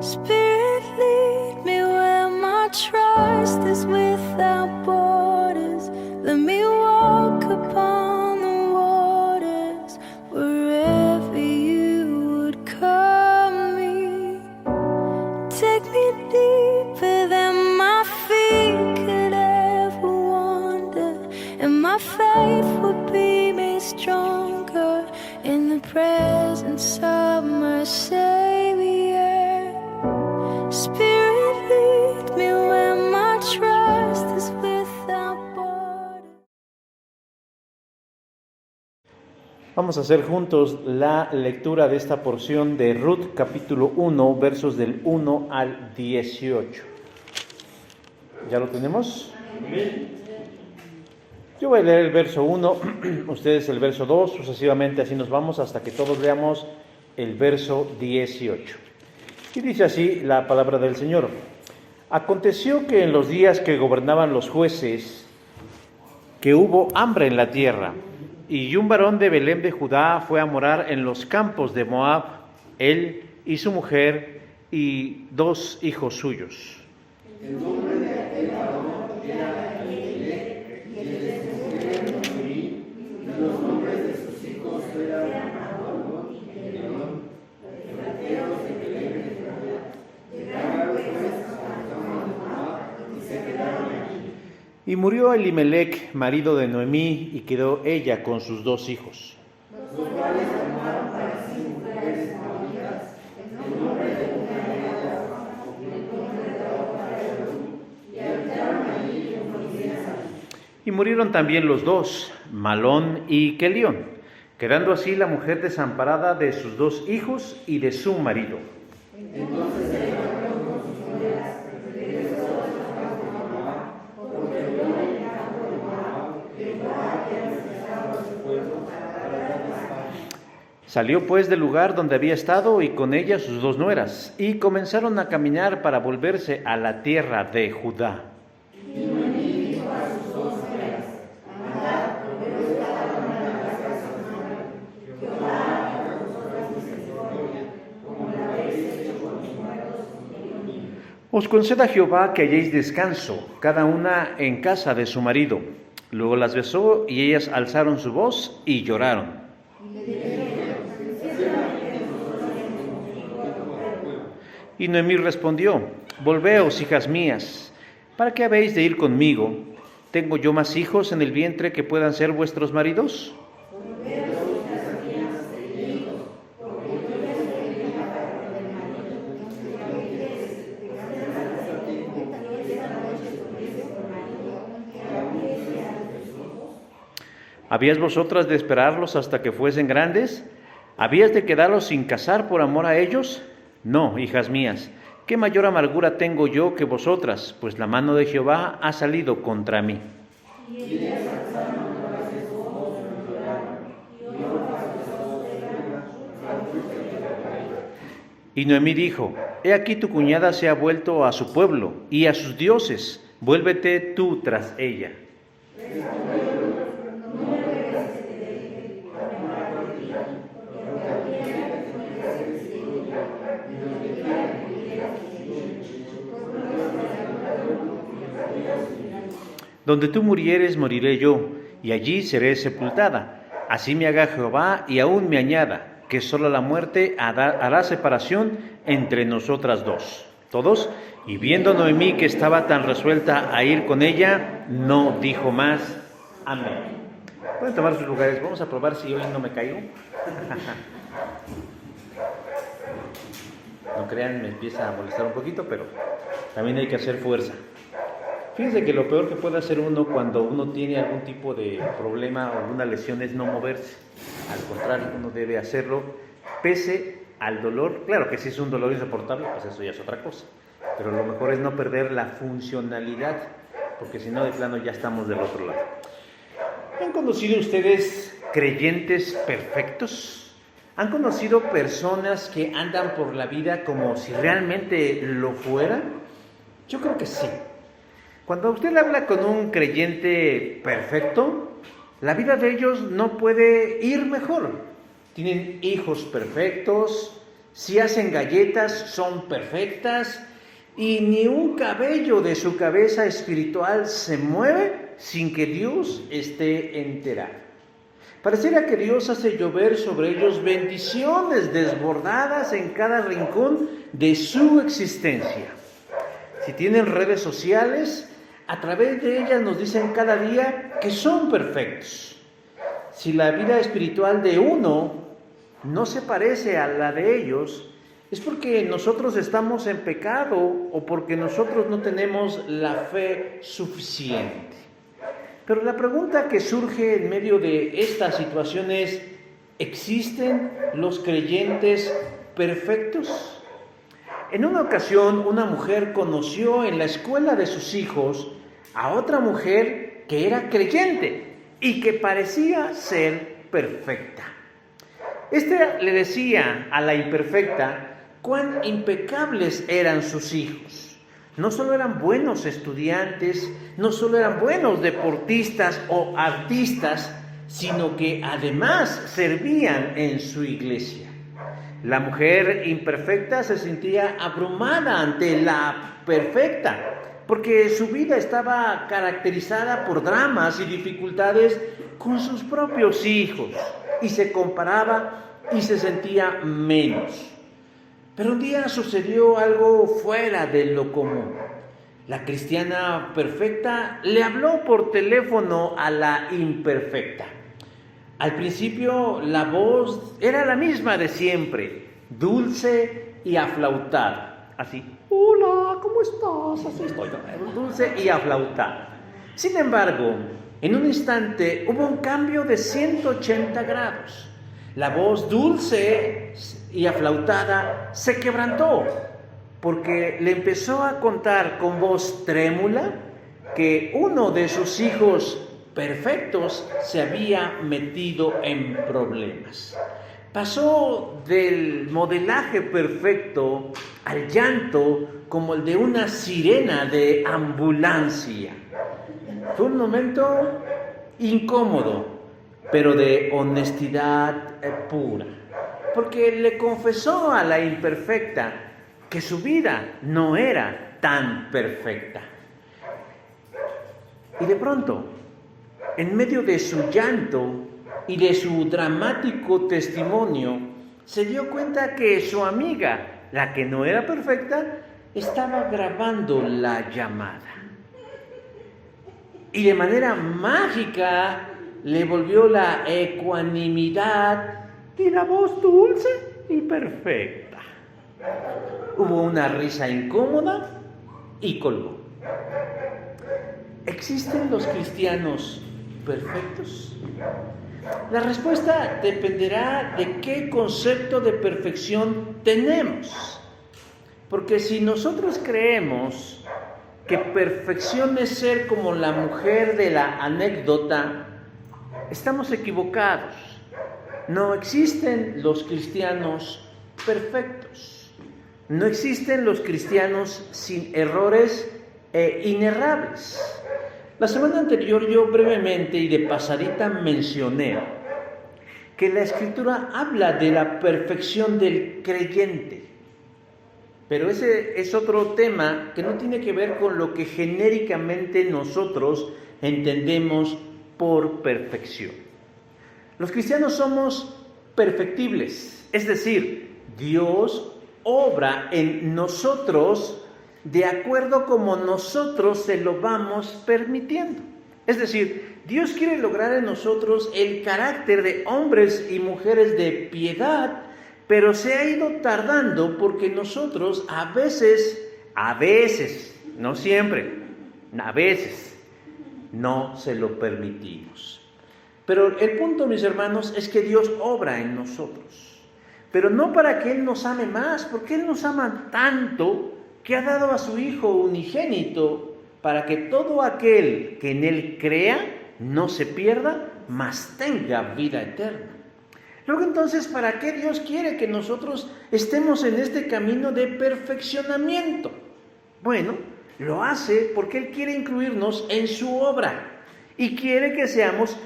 Spirit, lead me where my trust is without borders. Let me walk upon the waters wherever you would call me. Take me deeper than my feet could ever wander, and my faith would be made stronger in the presence of my Savior. Spirit, lead me where my trust is without borders. Vamos a hacer juntos la lectura de esta porción de Ruth, capítulo 1, versos del 1 al 18. ¿Ya lo tenemos? Yo voy a leer el verso 1, ustedes el verso 2, sucesivamente así nos vamos hasta que todos leamos el verso 18. Y dice así la palabra del Señor. Aconteció que en los días que gobernaban los jueces, que hubo hambre en la tierra, y un varón de Belén de Judá fue a morar en los campos de Moab, él y su mujer y 2 hijos suyos. El nombre de aquel varón era Elimelech, y el de su mujer Noemí, y los nombres de sus hijos eran Mahlón y Kelión, extranjeros de Belén de Judá. Llegaron pues a Moab y se quedaron allí. Y murió Elimelech, marido de Noemí, y quedó ella con sus 2 hijos. Los cuales tomaron para sí mujeres moabitas. El nombre de una era Orfa, y el nombre de otra era Ruth, y habitaron allí unos días. Y murieron también los 2, Mahlón y Kelión, quedando así la mujer desamparada de sus 2 hijos y de su marido. Entonces se levantó con sus nueras, regresó a su campo de Moab, porque vio en el campo de Moab que Jehová había despejado a su pueblo para dar paz. Salió pues del lugar donde había estado y con ella sus 2 nueras, y comenzaron a caminar para volverse a la tierra de Judá. Y Noemí dijo a sus 2 nueras: andad, volveos cada una a la casa de su madre. Jehová haga con vosotras misericordia, como la habéis hecho con mis muertos y conmigo. Os conceda Jehová que halléis descanso, cada una en casa de su marido. Luego las besó y ellas alzaron su voz y lloraron. Y Noemí respondió: volveos, hijas mías, ¿para qué habéis de ir conmigo? ¿Tengo yo más hijos en el vientre que puedan ser vuestros maridos? ¿Habías vosotras de esperarlos hasta que fuesen grandes? ¿Habías de quedaros sin casar por amor a ellos? No, hijas mías, ¿qué mayor amargura tengo yo que vosotras? Pues la mano de Jehová ha salido contra mí. Y Noemí dijo: he aquí tu cuñada se ha vuelto a su pueblo y a sus dioses, vuélvete tú tras ella. Donde tú murieres, moriré yo, y allí seré sepultada. Así me haga Jehová, y aún me añada, que solo la muerte hará separación entre nosotras 2. ¿Todos? Y viendo Noemí que estaba tan resuelta a ir con ella, no dijo más. Amén. Pueden tomar sus lugares. Vamos a probar si hoy no me caigo. No crean, me empieza a molestar un poquito, pero también hay que hacer fuerza. Fíjense que lo peor que puede hacer uno cuando uno tiene algún tipo de problema o alguna lesión es no moverse. Al contrario, uno debe hacerlo pese al dolor. Claro que si es un dolor insoportable, pues eso ya es otra cosa. Pero lo mejor es no perder la funcionalidad, porque si no, de plano ya estamos del otro lado. ¿Han conocido ustedes creyentes perfectos? ¿Han conocido personas que andan por la vida como si realmente lo fueran? Yo creo que sí. Cuando usted habla con un creyente perfecto, la vida de ellos no puede ir mejor. Tienen hijos perfectos, Si hacen galletas, son perfectas y ni un cabello de su cabeza espiritual se mueve sin que Dios esté enterado. Pareciera que Dios hace llover sobre ellos bendiciones desbordadas en cada rincón de su existencia. Si tienen redes sociales, a través de ellas nos dicen cada día que son perfectos. Si la vida espiritual de uno no se parece a la de ellos, es porque nosotros estamos en pecado o porque nosotros no tenemos la fe suficiente. Pero la pregunta que surge en medio de esta situación es: ¿existen los creyentes perfectos? En una ocasión, una mujer conoció en la escuela de sus hijos a otra mujer que era creyente y que parecía ser perfecta. Esta le decía a la imperfecta cuán impecables eran sus hijos. No solo eran buenos estudiantes, no solo eran buenos deportistas o artistas, sino que además servían en su iglesia. La mujer imperfecta se sentía abrumada ante la perfecta, porque su vida estaba caracterizada por dramas y dificultades con sus propios hijos, y se comparaba y se sentía menos. Pero un día sucedió algo fuera de lo común. La cristiana perfecta le habló por teléfono a la imperfecta. Al principio la voz era la misma de siempre, dulce y aflautada. Así, hola, ¿cómo estás? Así estoy, dulce y aflautada. Sin embargo, en un instante hubo un cambio de 180 grados. La voz dulce y aflautada se quebrantó, porque le empezó a contar con voz trémula que uno de sus hijos perfectos se había metido en problemas. Pasó del modelaje perfecto al llanto como el de una sirena de ambulancia. Fue un momento incómodo, pero de honestidad pura, porque le confesó a la imperfecta que su vida no era tan perfecta. Y de pronto, en medio de su llanto y de su dramático testimonio, se dio cuenta que su amiga, la que no era perfecta, estaba grabando la llamada. Y de manera mágica le volvió la ecuanimidad y la voz dulce y perfecta. Hubo una risa incómoda y colgó. ¿Existen los cristianos perfectos? La respuesta dependerá de qué concepto de perfección tenemos. Porque si nosotros creemos que perfección es ser como la mujer de la anécdota, estamos equivocados. No existen los cristianos perfectos. No existen los cristianos sin errores e inerrables. La semana anterior yo brevemente y de pasadita mencioné que la Escritura habla de la perfección del creyente. Pero ese es otro tema que no tiene que ver con lo que genéricamente nosotros entendemos por perfección. Los cristianos somos perfectibles, es decir, Dios obra en nosotros de acuerdo como nosotros se lo vamos permitiendo. Es decir, Dios quiere lograr en nosotros el carácter de hombres y mujeres de piedad, pero se ha ido tardando porque nosotros a veces, no siempre, a veces no se lo permitimos. Pero el punto, mis hermanos, es que Dios obra en nosotros, pero no para que Él nos ame más, porque Él nos ama tanto que ha dado a su Hijo unigénito para que todo aquel que en Él crea no se pierda, mas tenga vida eterna. Luego entonces, ¿para qué Dios quiere que nosotros estemos en este camino de perfeccionamiento? Bueno, lo hace porque Él quiere incluirnos en su obra y quiere que seamos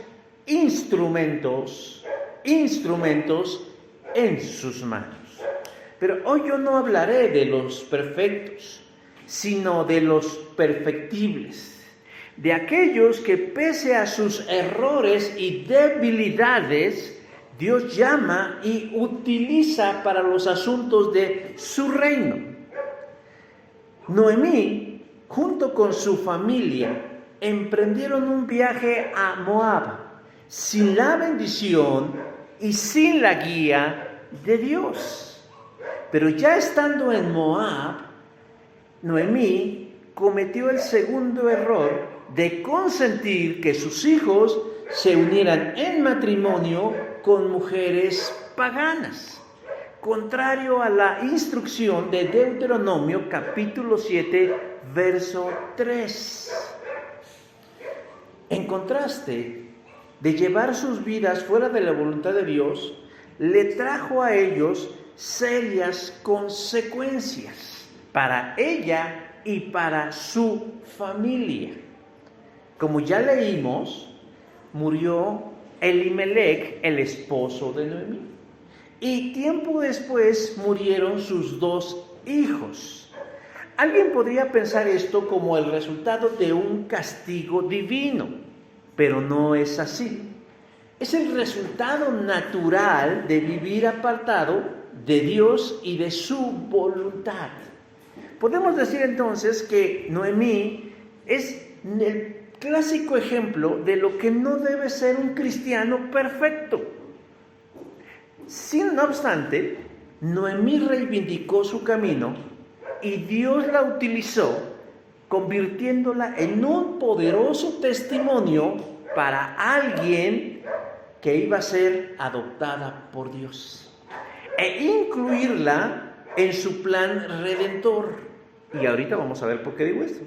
instrumentos en sus manos. Pero hoy yo no hablaré de los perfectos, sino de los perfectibles, de aquellos que pese a sus errores y debilidades, Dios llama y utiliza para los asuntos de su reino. Noemí, junto con su familia, emprendieron un viaje a Moab, sin la bendición y sin la guía de Dios. Pero ya estando en Moab, Noemí cometió el segundo error de consentir que sus hijos se unieran en matrimonio con mujeres paganas, contrario a la instrucción de Deuteronomio capítulo 7, verso 3. En contraste de llevar sus vidas fuera de la voluntad de Dios, le trajo a ellos serias consecuencias para ella y para su familia. Como ya leímos, murió Elimelech, el esposo de Noemí, y tiempo después murieron sus 2 hijos. Alguien podría pensar esto como el resultado de un castigo divino, pero no es así. Es el resultado natural de vivir apartado de Dios y de su voluntad. Podemos decir entonces que Noemí es el clásico ejemplo de lo que no debe ser un cristiano perfecto. Sin obstante, Noemí reivindicó su camino y Dios la utilizó, convirtiéndola en un poderoso testimonio para alguien que iba a ser adoptada por Dios e incluirla en su plan redentor. Y ahorita vamos a ver por qué digo esto.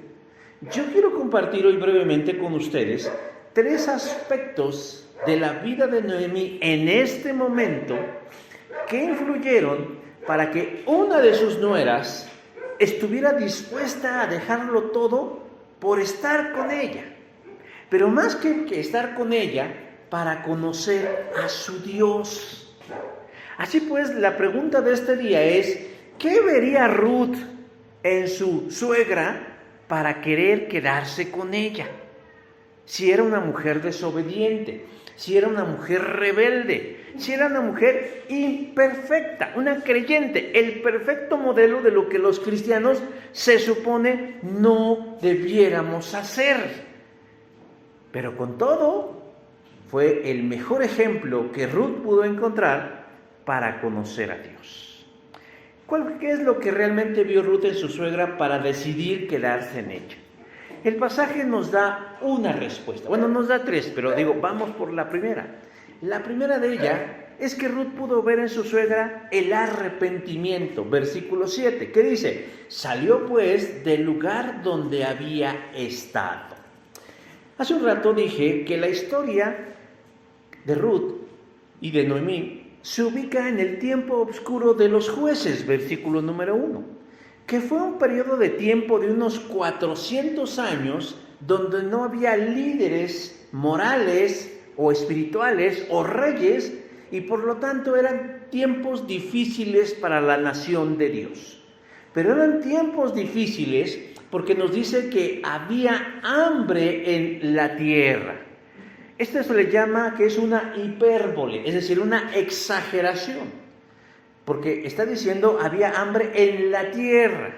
Yo quiero compartir hoy brevemente con ustedes 3 aspectos de la vida de Noemí en este momento que influyeron para que una de sus nueras estuviera dispuesta a dejarlo todo por estar con ella. Pero más que estar con ella, para conocer a su Dios. Así pues, la pregunta de este día es, ¿qué vería Ruth en su suegra para querer quedarse con ella? Si era una mujer desobediente, si era una mujer rebelde, si era una mujer imperfecta, una creyente, el perfecto modelo de lo que los cristianos se supone no debiéramos hacer. Pero con todo, fue el mejor ejemplo que Ruth pudo encontrar para conocer a Dios. ¿Qué es lo que realmente vio Ruth en su suegra para decidir quedarse en ella? El pasaje nos da una respuesta. Bueno, nos da 3, pero vamos por la primera. La primera de ella es que Ruth pudo ver en su suegra el arrepentimiento. Versículo 7, que dice: salió pues del lugar donde había estado. Hace un rato dije que la historia de Ruth y de Noemí se ubica en el tiempo oscuro de los jueces, versículo número 1, que fue un periodo de tiempo de unos 400 años donde no había líderes morales o espirituales o reyes, y por lo tanto eran tiempos difíciles para la nación de Dios. Pero eran tiempos difíciles porque nos dice que había hambre en la tierra. Esto se le llama que es una hipérbole, es decir, una exageración, porque está diciendo había hambre en la tierra,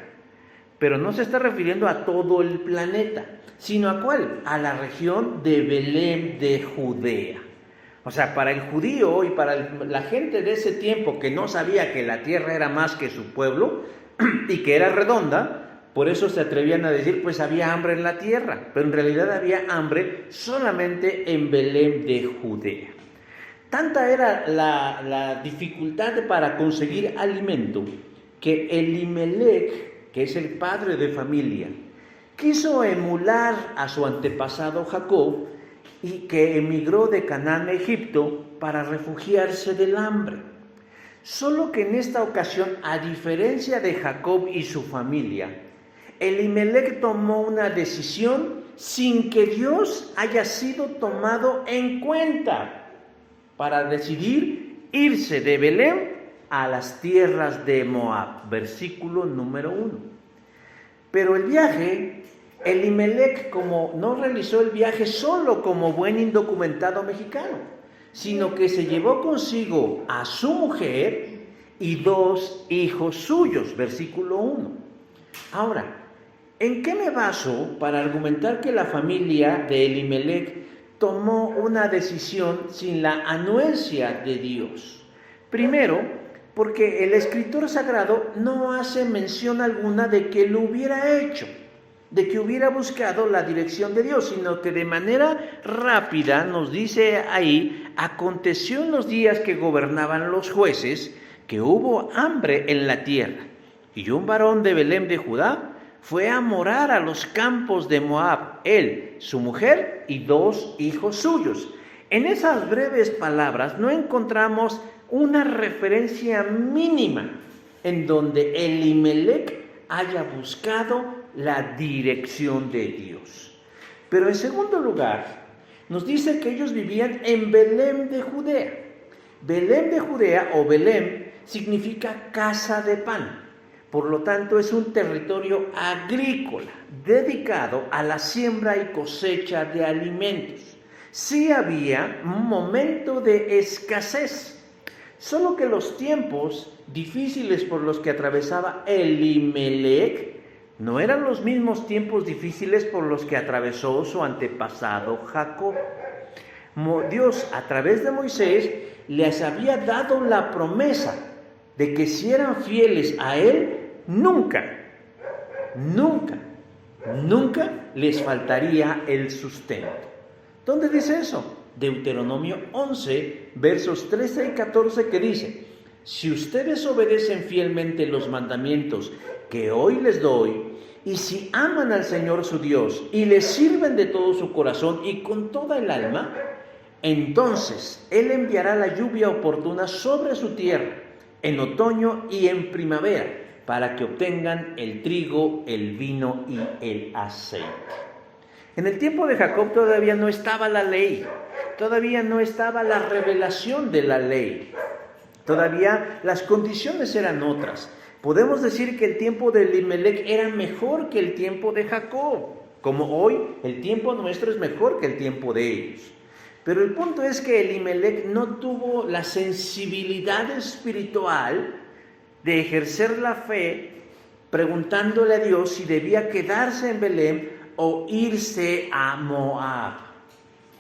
pero no se está refiriendo a todo el planeta, sino ¿a cuál? A la región de Belén de Judea. O sea, para el judío y para la gente de ese tiempo que no sabía que la tierra era más que su pueblo y que era redonda, por eso se atrevían a decir, pues había hambre en la tierra, pero en realidad había hambre solamente en Belén de Judea. Tanta era la dificultad para conseguir alimento que Elimelech, que es el padre de familia, quiso emular a su antepasado Jacob, y que emigró de Canaán a Egipto para refugiarse del hambre. Solo que en esta ocasión, a diferencia de Jacob y su familia, Elimelech tomó una decisión sin que Dios haya sido tomado en cuenta para decidir irse de Belén a las tierras de Moab, versículo número 1. Pero el viaje, Elimelec no realizó el viaje solo como buen indocumentado mexicano, sino que se llevó consigo a su mujer y 2 hijos suyos, versículo 1. Ahora, ¿en qué me baso para argumentar que la familia de Elimelec tomó una decisión sin la anuencia de Dios? Primero, porque el escritor sagrado no hace mención alguna de que lo hubiera hecho, de que hubiera buscado la dirección de Dios, sino que de manera rápida nos dice ahí: aconteció en los días que gobernaban los jueces, que hubo hambre en la tierra, y un varón de Belén de Judá fue a morar a los campos de Moab, él, su mujer y 2 hijos suyos. En esas breves palabras no encontramos una referencia mínima en donde Elimelec haya buscado la dirección de Dios. Pero en segundo lugar, nos dice que ellos vivían en Belén de Judea. Belén de Judea o Belén significa casa de pan. Por lo tanto, es un territorio agrícola dedicado a la siembra y cosecha de alimentos. Sí había un momento de escasez, solo que los tiempos difíciles por los que atravesaba Elimelec no eran los mismos tiempos difíciles por los que atravesó su antepasado Jacob. Dios, a través de Moisés, les había dado la promesa de que si eran fieles a Él, nunca les faltaría el sustento. ¿Dónde dice eso? Deuteronomio 11, versos 13 y 14, que dice: si ustedes obedecen fielmente los mandamientos que hoy les doy, y si aman al Señor su Dios, y le sirven de todo su corazón y con toda el alma, entonces Él enviará la lluvia oportuna sobre su tierra, en otoño y en primavera, para que obtengan el trigo, el vino y el aceite. En el tiempo de Jacob todavía no estaba la ley, todavía no estaba la revelación de la ley, todavía las condiciones eran otras. Podemos decir que el tiempo de Elimelec era mejor que el tiempo de Jacob, como hoy el tiempo nuestro es mejor que el tiempo de ellos. Pero el punto es que Elimelec no tuvo la sensibilidad espiritual de ejercer la fe, preguntándole a Dios si debía quedarse en Belén o irse a Moab.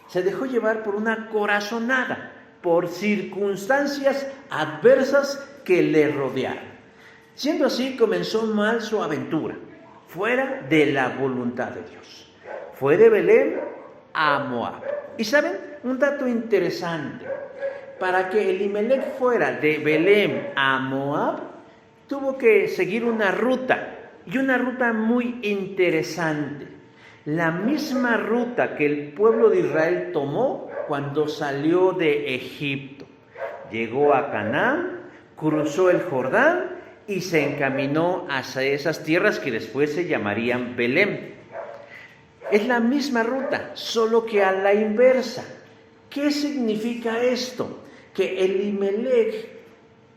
Se dejó llevar por una corazonada, por circunstancias adversas que le rodearon. Siendo así, comenzó mal su aventura, fuera de la voluntad de Dios. Fue de Belén a Moab. Y ¿saben? Un dato interesante. Para que Elimelec fuera de Belén a Moab, tuvo que seguir una ruta, y una ruta muy interesante. La misma ruta que el pueblo de Israel tomó cuando salió de Egipto. Llegó a Canaán, cruzó el Jordán y se encaminó hacia esas tierras que después se llamarían Belén. Es la misma ruta, solo que a la inversa. ¿Qué significa esto? Que Elimelec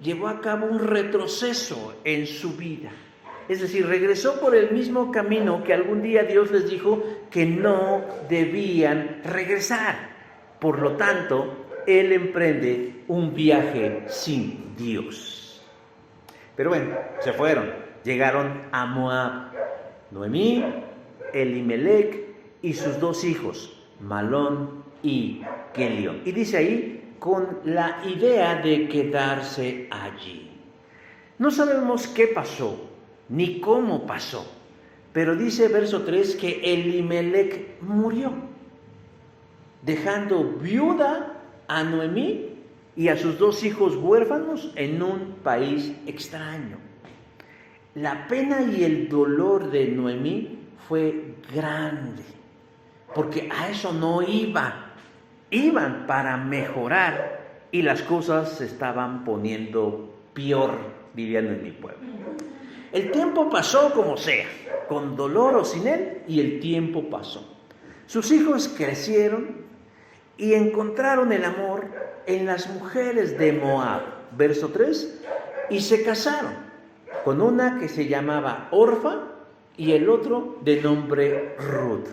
llevó a cabo un retroceso en su vida. Es decir, regresó por el mismo camino que algún día Dios les dijo que no debían regresar. Por lo tanto, él emprende un viaje sin Dios. Pero bueno, se fueron, llegaron a Moab. Noemí, Elimelec y sus 2 hijos, Malón y Kelión. Y dice ahí, con la idea de quedarse allí. No sabemos qué pasó, ni cómo pasó, pero dice verso 3 que Elimelec murió, dejando viuda a Noemí y a sus 2 hijos huérfanos en un país extraño. La pena y el dolor de Noemí fue grande, porque a eso no iban para mejorar y las cosas se estaban poniendo peor, dirían en mi pueblo. El tiempo pasó como sea, con dolor o sin él, y el tiempo pasó. Sus hijos crecieron y encontraron el amor en las mujeres de Moab. Verso 3, y se casaron con una que se llamaba Orfa y el otro de nombre Ruth,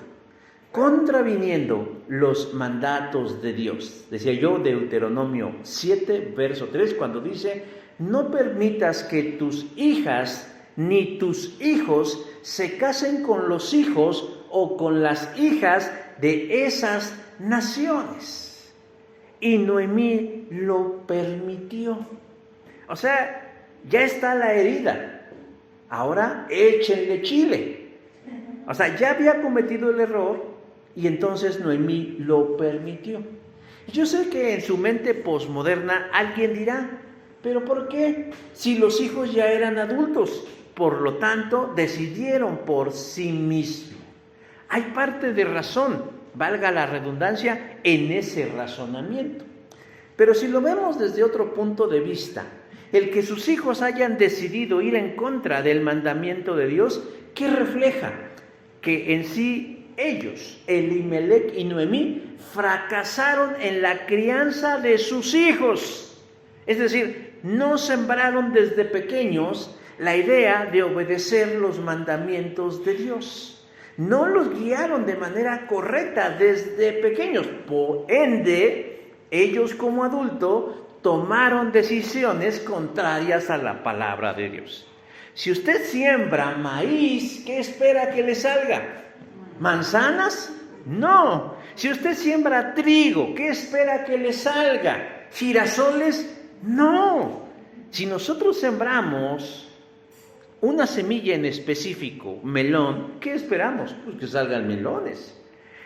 contraviniendo los mandatos de Dios. Decía yo Deuteronomio 7, verso 3, cuando dice: no permitas que tus hijas ni tus hijos se casen con los hijos o con las hijas de esas naciones. Y Noemí lo permitió. O sea, ya está la herida. Ahora échenle chile. O sea, ya había cometido el error y entonces Noemí lo permitió. Yo sé que en su mente posmoderna alguien dirá: ¿pero por qué? Si los hijos ya eran adultos, por lo tanto decidieron por sí mismos. Hay parte de razón, valga la redundancia, en ese razonamiento. Pero si lo vemos desde otro punto de vista, el que sus hijos hayan decidido ir en contra del mandamiento de Dios, ¿qué refleja? Que en sí ellos, Elimelec y Noemí, fracasaron en la crianza de sus hijos. Es decir, no sembraron desde pequeños la idea de obedecer los mandamientos de Dios. No los guiaron de manera correcta desde pequeños. Por ende, ellos como adultos tomaron decisiones contrarias a la palabra de Dios. Si usted siembra maíz, ¿qué espera que le salga? ¿Manzanas? No. Si usted siembra trigo, ¿qué espera que le salga? ¿Girasoles? No. Si nosotros sembramos una semilla en específico, melón, ¿qué esperamos? Pues que salgan melones.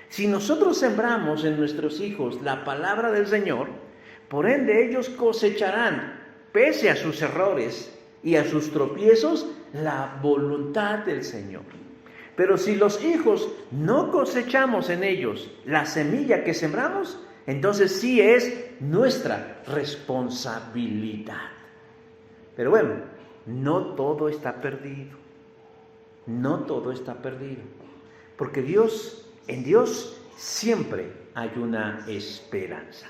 Si nosotros sembramos en nuestros hijos la palabra del Señor, por ende ellos cosecharán, pese a sus errores y a sus tropiezos, la voluntad del Señor. Pero si los hijos no cosechamos en ellos la semilla que sembramos, entonces sí es nuestra responsabilidad. Pero bueno, no todo está perdido. No todo está perdido. Porque en Dios siempre hay una esperanza.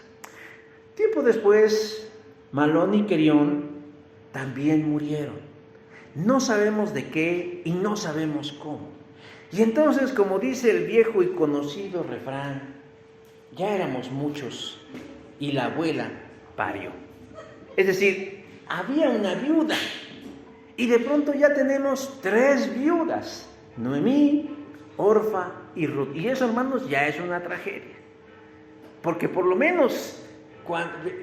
Tiempo después, Malón y Querión también murieron. No sabemos de qué y no sabemos cómo. Y entonces, como dice el viejo y conocido refrán, ya éramos muchos y la abuela parió. Es decir, había una viuda y de pronto ya tenemos 3 viudas: Noemí, Orfa y Ruth. Y eso, hermanos, ya es una tragedia. Porque por lo menos,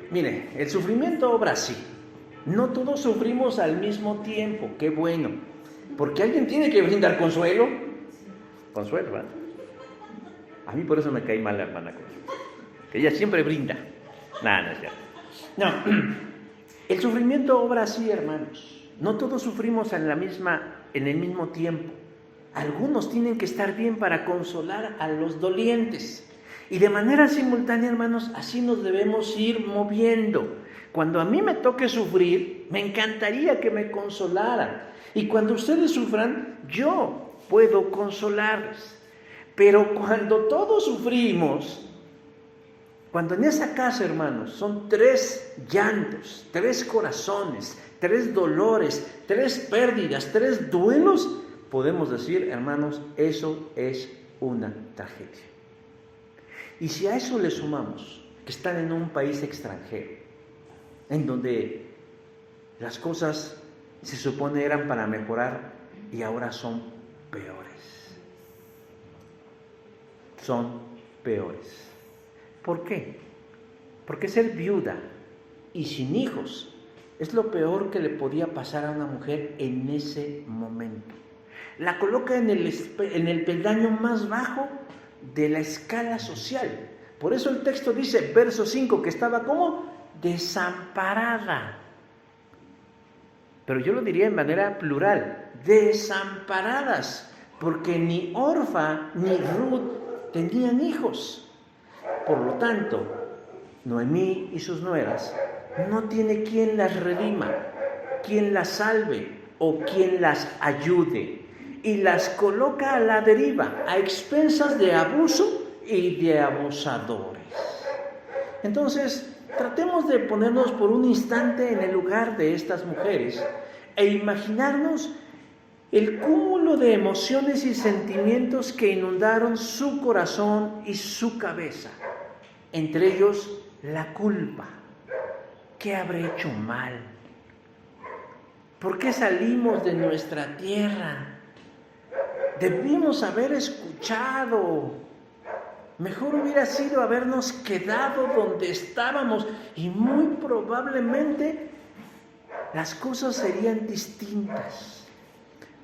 mire, el sufrimiento obra así. No todos sufrimos al mismo tiempo, qué bueno. Porque alguien tiene que brindar consuelo. Consuelo, ¿verdad? A mí por eso me cae mal la hermana Consuelo, que ella siempre brinda. No, no es cierto. No, el sufrimiento obra así, hermanos. No todos sufrimos en el mismo tiempo. Algunos tienen que estar bien para consolar a los dolientes. Y de manera simultánea, hermanos, así nos debemos ir moviendo. Cuando a mí me toque sufrir, me encantaría que me consolaran. Y cuando ustedes sufran, yo puedo consolarles. Pero cuando todos sufrimos, cuando en esa casa, hermanos, son 3 llantos, 3 corazones, 3 dolores, 3 pérdidas, 3 duelos, podemos decir, hermanos, eso es una tragedia. Y si a eso le sumamos que están en un país extranjero, en donde las cosas se supone eran para mejorar y ahora son peores. Son peores. ¿Por qué? Porque ser viuda y sin hijos es lo peor que le podía pasar a una mujer en ese momento. La coloca en el peldaño más bajo de la escala social. Por eso el texto dice, verso 5, que estaba como desamparada. Pero yo lo diría en manera plural, desamparadas, porque ni Orfa ni Ruth tenían hijos. Por lo tanto, Noemí y sus nueras no tiene quien las redima, quien las salve o quien las ayude. Y las coloca a la deriva, a expensas de abuso y de abusadores. Entonces, tratemos de ponernos por un instante en el lugar de estas mujeres e imaginarnos el cúmulo de emociones y sentimientos que inundaron su corazón y su cabeza. Entre ellos, la culpa. ¿Qué habré hecho mal? ¿Por qué salimos de nuestra tierra? Debimos haber escuchado. Mejor hubiera sido habernos quedado donde estábamos y muy probablemente las cosas serían distintas.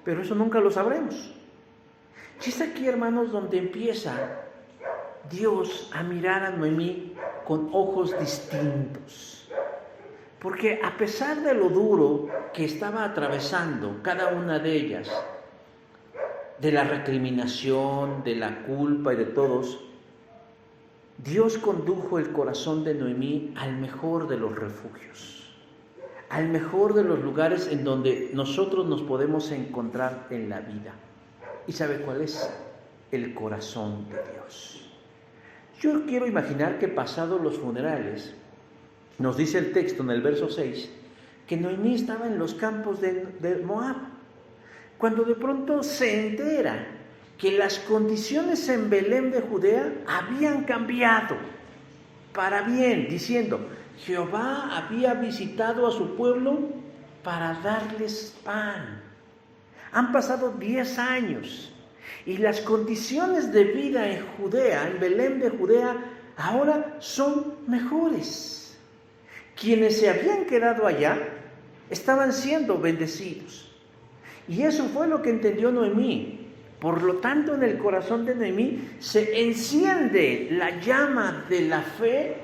Pero eso nunca lo sabremos. Y es aquí, hermanos, donde empieza Dios a mirar a Noemí con ojos distintos. Porque a pesar de lo duro que estaba atravesando cada una de ellas, de la recriminación, de la culpa y de todos, Dios condujo el corazón de Noemí al mejor de los refugios, al mejor de los lugares en donde nosotros nos podemos encontrar en la vida. ¿Y sabe cuál es? El corazón de Dios. Yo quiero imaginar que pasados los funerales, nos dice el texto en el verso 6, que Noemí estaba en los campos de Moab, cuando de pronto se entera que las condiciones en Belén de Judea habían cambiado para bien, diciendo: Jehová había visitado a su pueblo para darles pan. Han pasado 10 años y las condiciones de vida en Judea, en Belén de Judea, ahora son mejores. Quienes se habían quedado allá estaban siendo bendecidos. Y eso fue lo que entendió Noemí. Por lo tanto, en el corazón de Noemí se enciende la llama de la fe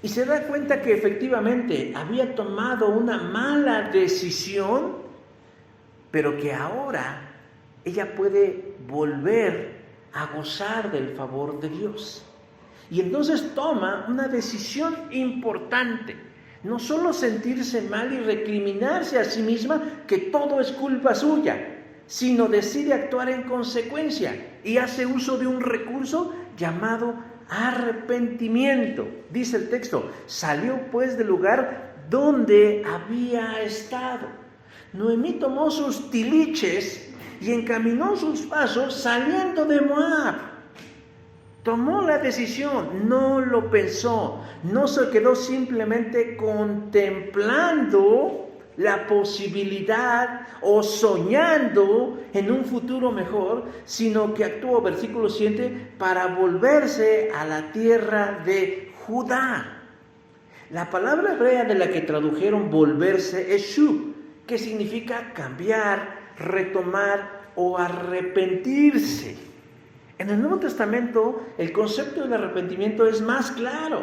y se da cuenta que efectivamente había tomado una mala decisión, pero que ahora ella puede volver a gozar del favor de Dios. Y entonces toma una decisión importante. No solo sentirse mal y recriminarse a sí misma que todo es culpa suya, sino decide actuar en consecuencia y hace uso de un recurso llamado arrepentimiento. Dice el texto: salió pues del lugar donde había estado. Noemí tomó sus tiliches y encaminó sus pasos saliendo de Moab. Tomó la decisión, no lo pensó, no se quedó simplemente contemplando la posibilidad o soñando en un futuro mejor, sino que actuó, versículo 7, para volverse a la tierra de Judá. La palabra hebrea de la que tradujeron volverse es shub, que significa cambiar, retomar o arrepentirse. En el Nuevo Testamento el concepto del arrepentimiento es más claro,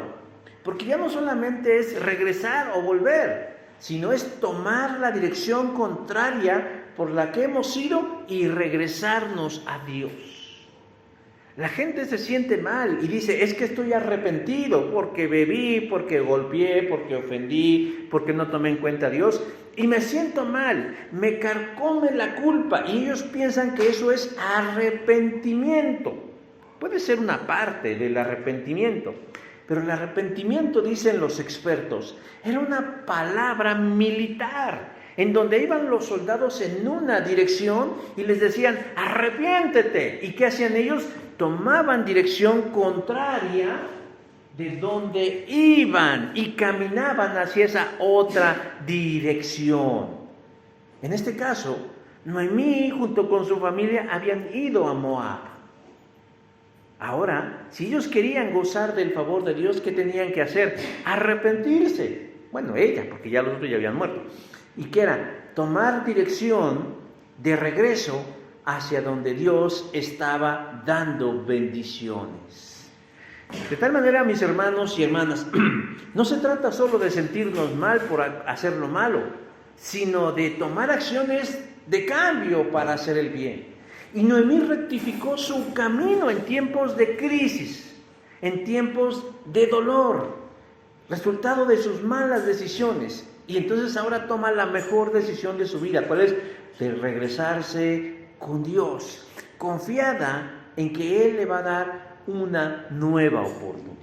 porque ya no solamente es regresar o volver, sino es tomar la dirección contraria por la que hemos ido y regresarnos a Dios. La gente se siente mal y dice: es que estoy arrepentido porque bebí, porque golpeé, porque ofendí, porque no tomé en cuenta a Dios y me siento mal, me carcome la culpa, y ellos piensan que eso es arrepentimiento. Puede ser una parte del arrepentimiento, pero el arrepentimiento, dicen los expertos, era una palabra militar, en donde iban los soldados en una dirección y les decían: arrepiéntete. ¿Y qué hacían ellos? Tomaban dirección contraria de donde iban y caminaban hacia esa otra dirección. En este caso, Noemí junto con su familia habían ido a Moab. Ahora, si ellos querían gozar del favor de Dios, ¿qué tenían que hacer? Arrepentirse. Bueno, ella, porque ya los otros ya habían muerto. ¿Y qué era? Tomar dirección de regreso hacia donde Dios estaba dando bendiciones. De tal manera, mis hermanos y hermanas, no se trata solo de sentirnos mal por hacer lo malo, sino de tomar acciones de cambio para hacer el bien. Y Noemí rectificó su camino en tiempos de crisis, en tiempos de dolor, resultado de sus malas decisiones. Y entonces ahora toma la mejor decisión de su vida. ¿Cuál es? De regresarse con Dios, confiada en que Él le va a dar una nueva oportunidad.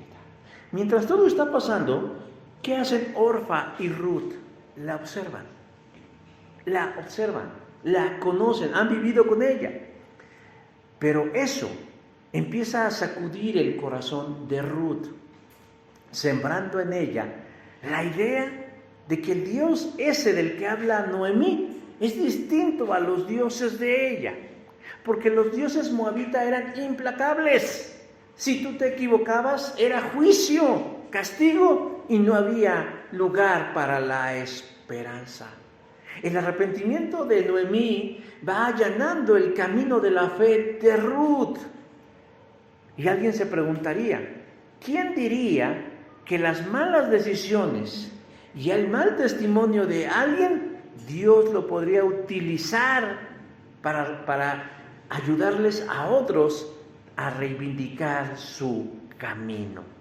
Mientras todo está pasando, ¿Qué hacen Orfa y Ruth? La observan, la conocen, han vivido con ella. Pero eso empieza a sacudir el corazón de Ruth, sembrando en ella la idea de que el Dios ese del que habla Noemí es distinto a los dioses de ella, porque los dioses moabitas eran implacables. Si tú te equivocabas, era juicio, castigo, y no había lugar para la esperanza. El arrepentimiento de Noemí va allanando el camino de la fe de Ruth. Y alguien se preguntaría, ¿quién diría que las malas decisiones y el mal testimonio de alguien, Dios lo podría utilizar para ayudarles a otros a reivindicar su camino?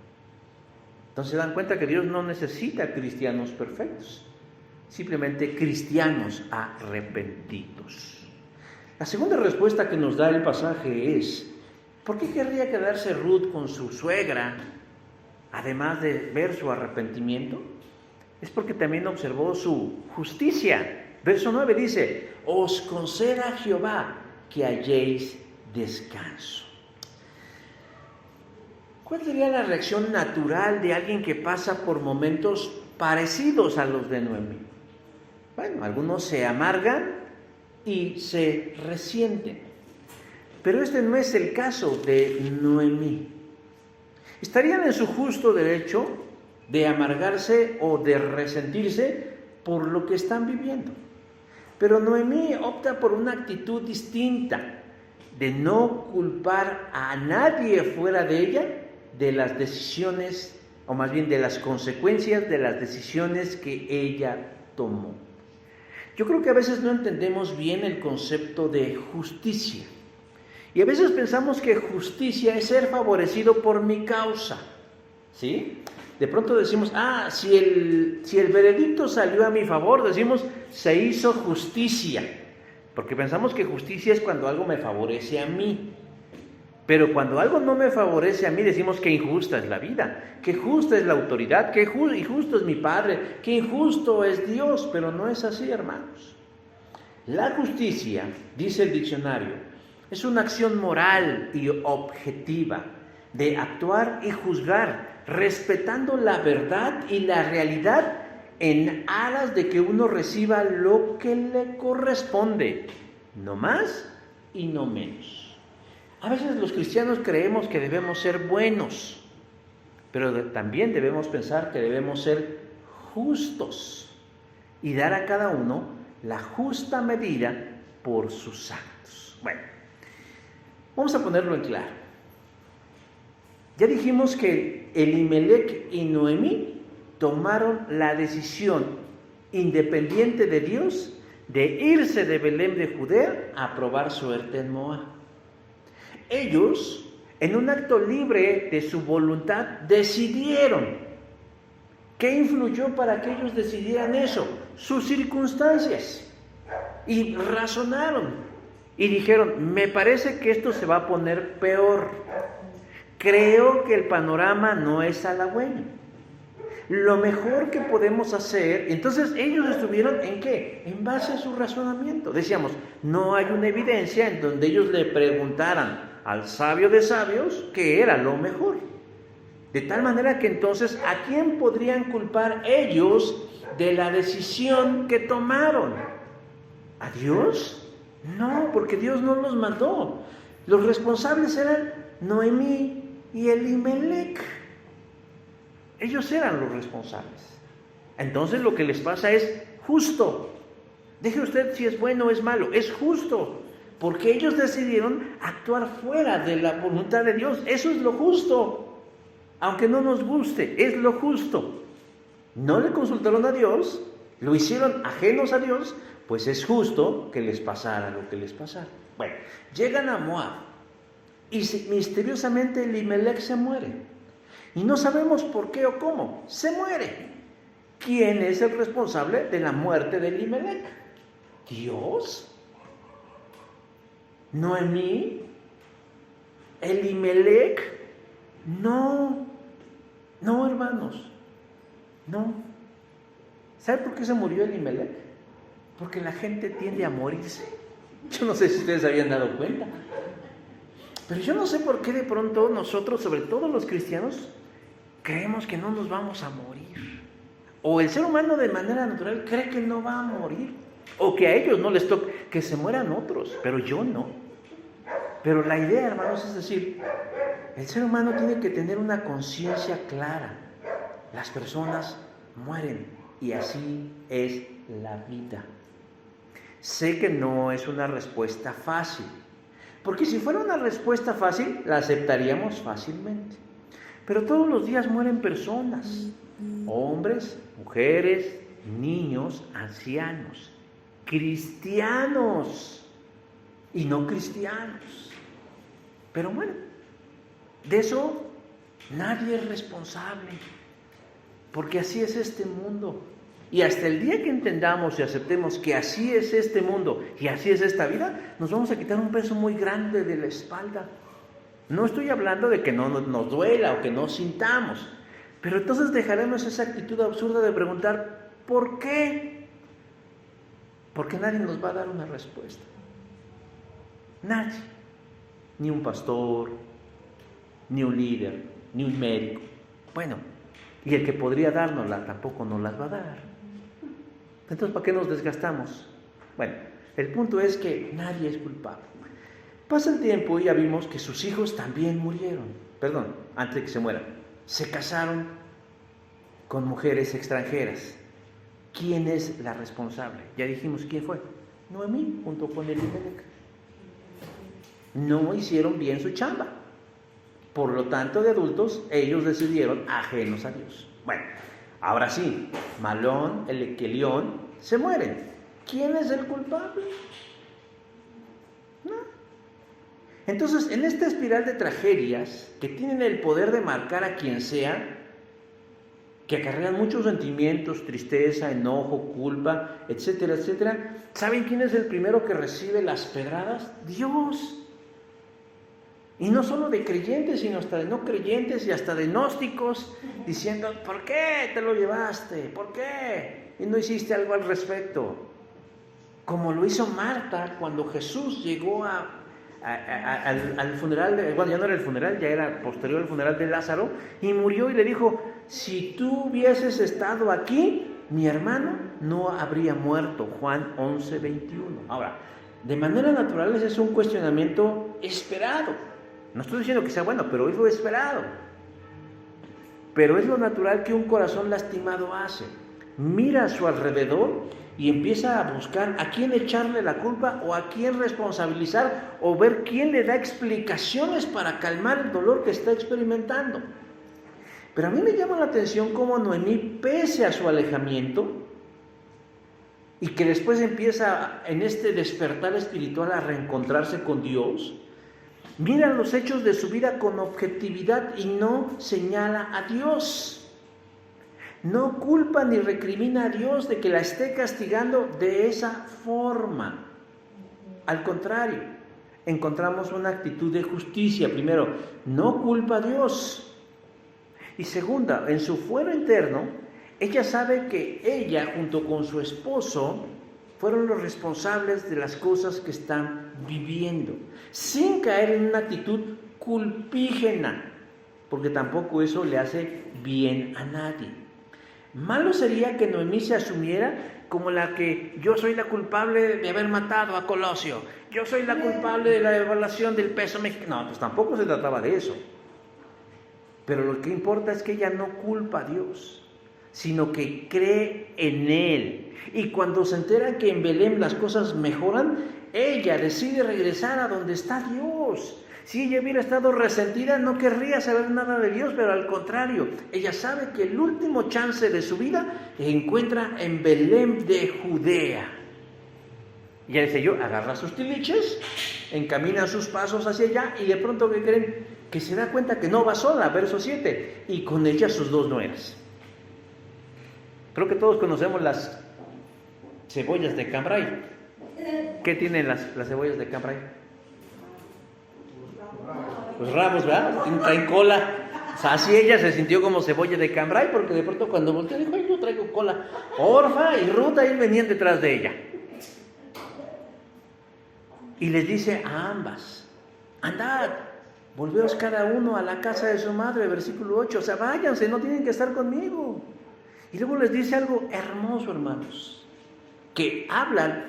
Entonces se dan cuenta que Dios no necesita cristianos perfectos, simplemente cristianos arrepentidos. La segunda respuesta que nos da el pasaje es, ¿por qué querría quedarse Ruth con su suegra, además de ver su arrepentimiento? Es porque también observó su justicia. Verso 9 dice, os conceda Jehová que halléis descanso. ¿Cuál sería la reacción natural de alguien que pasa por momentos parecidos a los de Noemí? Bueno, algunos se amargan y se resienten, pero este no es el caso de Noemí. Estarían en su justo derecho de amargarse o de resentirse por lo que están viviendo, pero Noemí opta por una actitud distinta, de no culpar a nadie fuera de ella de las decisiones, o más bien de las consecuencias de las decisiones que ella tomó. Yo creo que a veces no entendemos bien el concepto de justicia. Y a veces pensamos que justicia es ser favorecido por mi causa, ¿sí? De pronto decimos, si el veredicto salió a mi favor, decimos, se hizo justicia. Porque pensamos que justicia es cuando algo me favorece a mí. Pero cuando algo no me favorece a mí, decimos que injusta es la vida, que justa es la autoridad, que injusto es mi Padre, que injusto es Dios. Pero no es así, hermanos. La justicia, dice el diccionario, es una acción moral y objetiva de actuar y juzgar, respetando la verdad y la realidad en aras de que uno reciba lo que le corresponde, no más y no menos. A veces los cristianos creemos que debemos ser buenos, pero también debemos pensar que debemos ser justos y dar a cada uno la justa medida por sus actos. Bueno, vamos a ponerlo en claro. Ya dijimos que Elimelec y Noemí tomaron la decisión independiente de Dios de irse de Belén de Judea a probar suerte en Moab. Ellos, en un acto libre de su voluntad, decidieron. ¿Qué influyó para que ellos decidieran eso? Sus circunstancias. Y razonaron. Y dijeron, me parece que esto se va a poner peor. Creo que el panorama no es halagüeño. Lo mejor que podemos hacer, entonces ellos estuvieron ¿en qué? En base a su razonamiento. Decíamos, no hay una evidencia en donde ellos le preguntaran al sabio de sabios qué era lo mejor. De tal manera que entonces, ¿a quién podrían culpar ellos de la decisión que tomaron? ¿A Dios? No, porque Dios no los mandó. Los responsables eran Noemí y Elimelec. Ellos eran los responsables. Entonces lo que les pasa es justo. Deje usted si es bueno o es malo, es justo. Porque ellos decidieron actuar fuera de la voluntad de Dios. Eso es lo justo. Aunque no nos guste, es lo justo. No le consultaron a Dios, lo hicieron ajenos a Dios, pues es justo que les pasara lo que les pasara. Bueno, llegan a Moab y misteriosamente Elimelec se muere. Y no sabemos por qué o cómo, se muere. ¿Quién es el responsable de la muerte de Elimelec? ¿Dios? ¿Noemí? ¿Elimelec? No, hermanos. No. ¿Sabe por qué se murió Elimelech? Porque la gente tiende a morirse. Yo no sé si ustedes habían dado cuenta. Pero yo no sé por qué de pronto nosotros, sobre todo los cristianos, creemos que no nos vamos a morir. O el ser humano de manera natural cree que no va a morir. O que a ellos no les toca, que se mueran otros, pero yo no. Pero la idea, hermanos, es decir, el ser humano tiene que tener una conciencia clara. Las personas mueren y así es la vida. Sé que no es una respuesta fácil, porque si fuera una respuesta fácil, la aceptaríamos fácilmente. Pero todos los días mueren personas, hombres, mujeres, niños, ancianos, cristianos y no cristianos. Pero bueno, de eso nadie es responsable, porque así es este mundo. Y hasta el día que entendamos y aceptemos que así es este mundo y así es esta vida, nos vamos a quitar un peso muy grande de la espalda. No estoy hablando de que no nos duela o que no sintamos, pero entonces dejaremos esa actitud absurda de preguntar ¿por qué? Porque nadie nos va a dar una respuesta. Nadie. Ni un pastor, ni un líder, ni un médico. Bueno, y el que podría dárnosla tampoco nos las va a dar. Entonces, ¿para qué nos desgastamos? Bueno, el punto es que nadie es culpable. Pasa el tiempo y ya vimos que sus hijos también murieron. Perdón, antes de que se mueran. Se casaron con mujeres extranjeras. ¿Quién es la responsable? Ya dijimos quién fue. Noemí, junto con Elimelech. No hicieron bien su chamba. Por lo tanto, de adultos, ellos decidieron ajenos a Dios. Bueno, ahora sí, Malón, Kelión, se mueren. ¿Quién es el culpable? No. Entonces, en esta espiral de tragedias que tienen el poder de marcar a quien sea, que acarrean muchos sentimientos, tristeza, enojo, culpa, etcétera, etcétera, ¿saben quién es el primero que recibe las pedradas? Dios. Y no solo de creyentes, sino hasta de no creyentes y hasta de gnósticos, diciendo, ¿por qué te lo llevaste? ¿Por qué? Y no hiciste algo al respecto. Como lo hizo Marta cuando Jesús llegó al funeral, bueno, ya no era el funeral, ya era posterior al funeral de Lázaro, y murió y le dijo, si tú hubieses estado aquí, mi hermano no habría muerto. Juan 11:21. Ahora, de manera natural ese es un cuestionamiento esperado. No estoy diciendo que sea bueno, pero es lo esperado. Pero es lo natural que un corazón lastimado hace. Mira a su alrededor y empieza a buscar a quién echarle la culpa o a quién responsabilizar o ver quién le da explicaciones para calmar el dolor que está experimentando. Pero a mí me llama la atención cómo Noemí, pese a su alejamiento, y que después empieza en este despertar espiritual a reencontrarse con Dios, mira los hechos de su vida con objetividad y no señala a Dios. No culpa ni recrimina a Dios de que la esté castigando de esa forma. Al contrario, encontramos una actitud de justicia. Primero, no culpa a Dios. Y segunda, en su fuero interno, ella sabe que ella, junto con su esposo, fueron los responsables de las cosas que están viviendo, sin caer en una actitud culpígena, porque tampoco eso le hace bien a nadie. Malo sería que Noemí se asumiera como la que yo soy la culpable de haber matado a Colosio, yo soy la culpable de la devaluación del peso mexicano. No, pues tampoco se trataba de eso. Pero lo que importa es que ella no culpa a Dios, sino que cree en Él. Y cuando se entera que en Belén las cosas mejoran, ella decide regresar a donde está Dios. Si ella hubiera estado resentida, no querría saber nada de Dios, pero al contrario, ella sabe que el último chance de su vida se encuentra en Belén de Judea. Y ya dice yo, agarra sus tiliches, encamina sus pasos hacia allá y de pronto, ¿qué creen? Que se da cuenta que no va sola, verso 7, y con ella sus dos nueras. Creo que todos conocemos las cebollas de Cambrai. ¿Qué tienen las cebollas de Cambrai? Los ramos, ¿verdad? Traen cola. O sea, así ella se sintió como cebolla de cambray, porque de pronto cuando volteó dijo, ay, yo traigo cola. Orfa y Ruth ahí venían detrás de ella. Y les dice a ambas, andad, volveos cada uno a la casa de su madre, versículo 8, o sea, váyanse, no tienen que estar conmigo. Y luego les dice algo hermoso, hermanos, que habla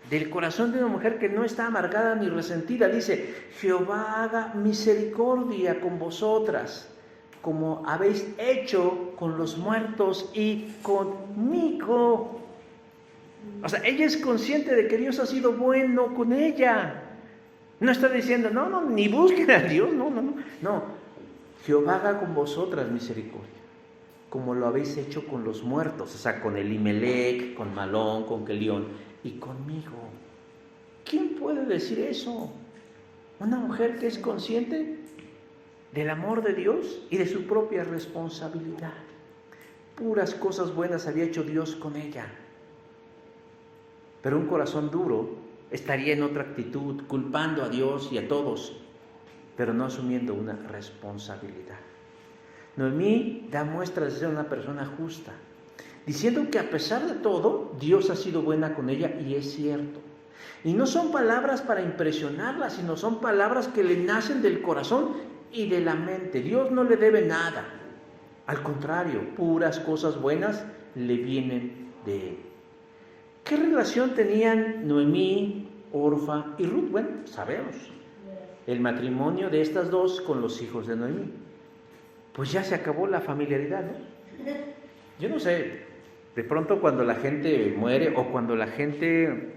del corazón de una mujer que no está amargada ni resentida. Dice, Jehová haga misericordia con vosotras, como habéis hecho con los muertos y conmigo. O sea, ella es consciente de que Dios ha sido bueno con ella. No está diciendo, no, ni busquen a Dios, no. Jehová haga con vosotras misericordia, como lo habéis hecho con los muertos, o sea, con Elimelec, con Malón, con Kelión y conmigo. ¿Quién puede decir eso? Una mujer que es consciente del amor de Dios y de su propia responsabilidad. Puras cosas buenas había hecho Dios con ella. Pero un corazón duro estaría en otra actitud, culpando a Dios y a todos, pero no asumiendo una responsabilidad. Noemí da muestras de ser una persona justa, diciendo que a pesar de todo, Dios ha sido buena con ella, y es cierto. Y no son palabras para impresionarla, sino son palabras que le nacen del corazón y de la mente. Dios no le debe nada. Al contrario, puras cosas buenas le vienen de él. ¿Qué relación tenían Noemí, Orfa y Ruth? Bueno, sabemos. El matrimonio de estas dos con los hijos de Noemí. Pues ya se acabó la familiaridad, ¿no? Yo no sé, de pronto cuando la gente muere o cuando la gente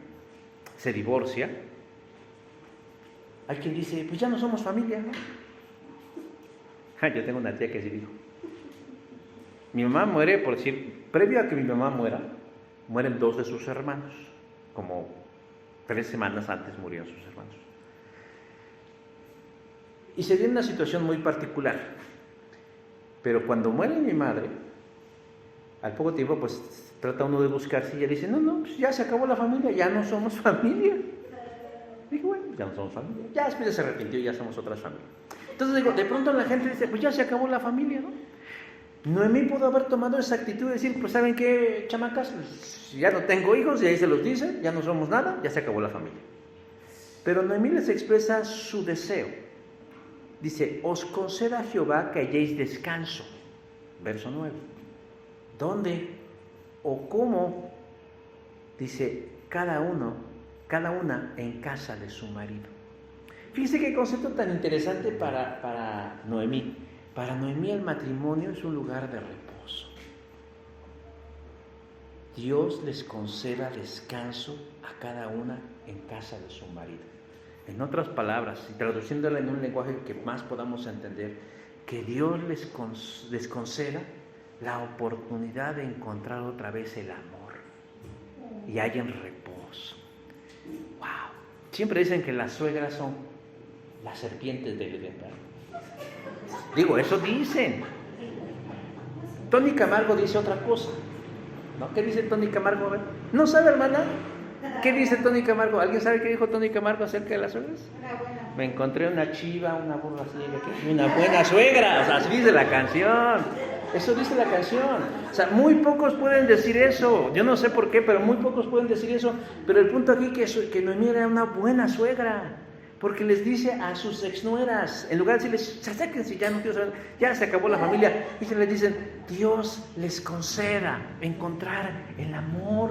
se divorcia, hay quien dice, pues ya no somos familia, ¿no? Yo tengo una tía que sí dijo. Mi mamá muere, por decir, previo a que mi mamá muera, mueren dos de sus hermanos, como 3 semanas antes murieron sus hermanos. Y se dio una situación muy particular, pero cuando muere mi madre, al poco tiempo pues trata uno de buscarse y ella dice, no, pues ya se acabó la familia, ya no somos familia. Dije, bueno, ya no somos familia. Ya después se arrepintió y ya somos otras familias. Entonces digo, de pronto la gente dice, pues ya se acabó la familia, ¿no? Noemí pudo haber tomado esa actitud de decir, pues ¿saben qué, chamacas? Pues, ya no tengo hijos y ahí se los dice, ya no somos nada, ya se acabó la familia. Pero Noemí les expresa su deseo. Dice, os conceda Jehová que halléis descanso. Verso 9. ¿Dónde o cómo? Dice, cada una en casa de su marido. Fíjense qué concepto tan interesante para Noemí. Para Noemí el matrimonio es un lugar de reposo. Dios les conceda descanso a cada una en casa de su marido. En otras palabras, y traduciéndola en un lenguaje que más podamos entender, que Dios les conceda la oportunidad de encontrar otra vez el amor y hayan reposo. ¡Wow! Siempre dicen que las suegras son las serpientes del Edén. Digo, eso dicen. Tony Camargo dice otra cosa, ¿no? ¿Qué dice Tony Camargo? A ver. ¿No sabe, hermana? ¿Qué dice Tony Camargo? ¿Alguien sabe qué dijo Tony Camargo acerca de las suegras? Me encontré una chiva, una burra ciega y una buena suegra. O sea, así dice la canción. Eso dice la canción. O sea, muy pocos pueden decir eso. Yo no sé por qué, pero muy pocos pueden decir eso. Pero el punto aquí es que Noemí era una buena suegra. Porque les dice a sus exnueras, en lugar de decirles, acérquense, ya no quiero saber, ya se acabó la familia, y se les dicen, Dios les conceda encontrar el amor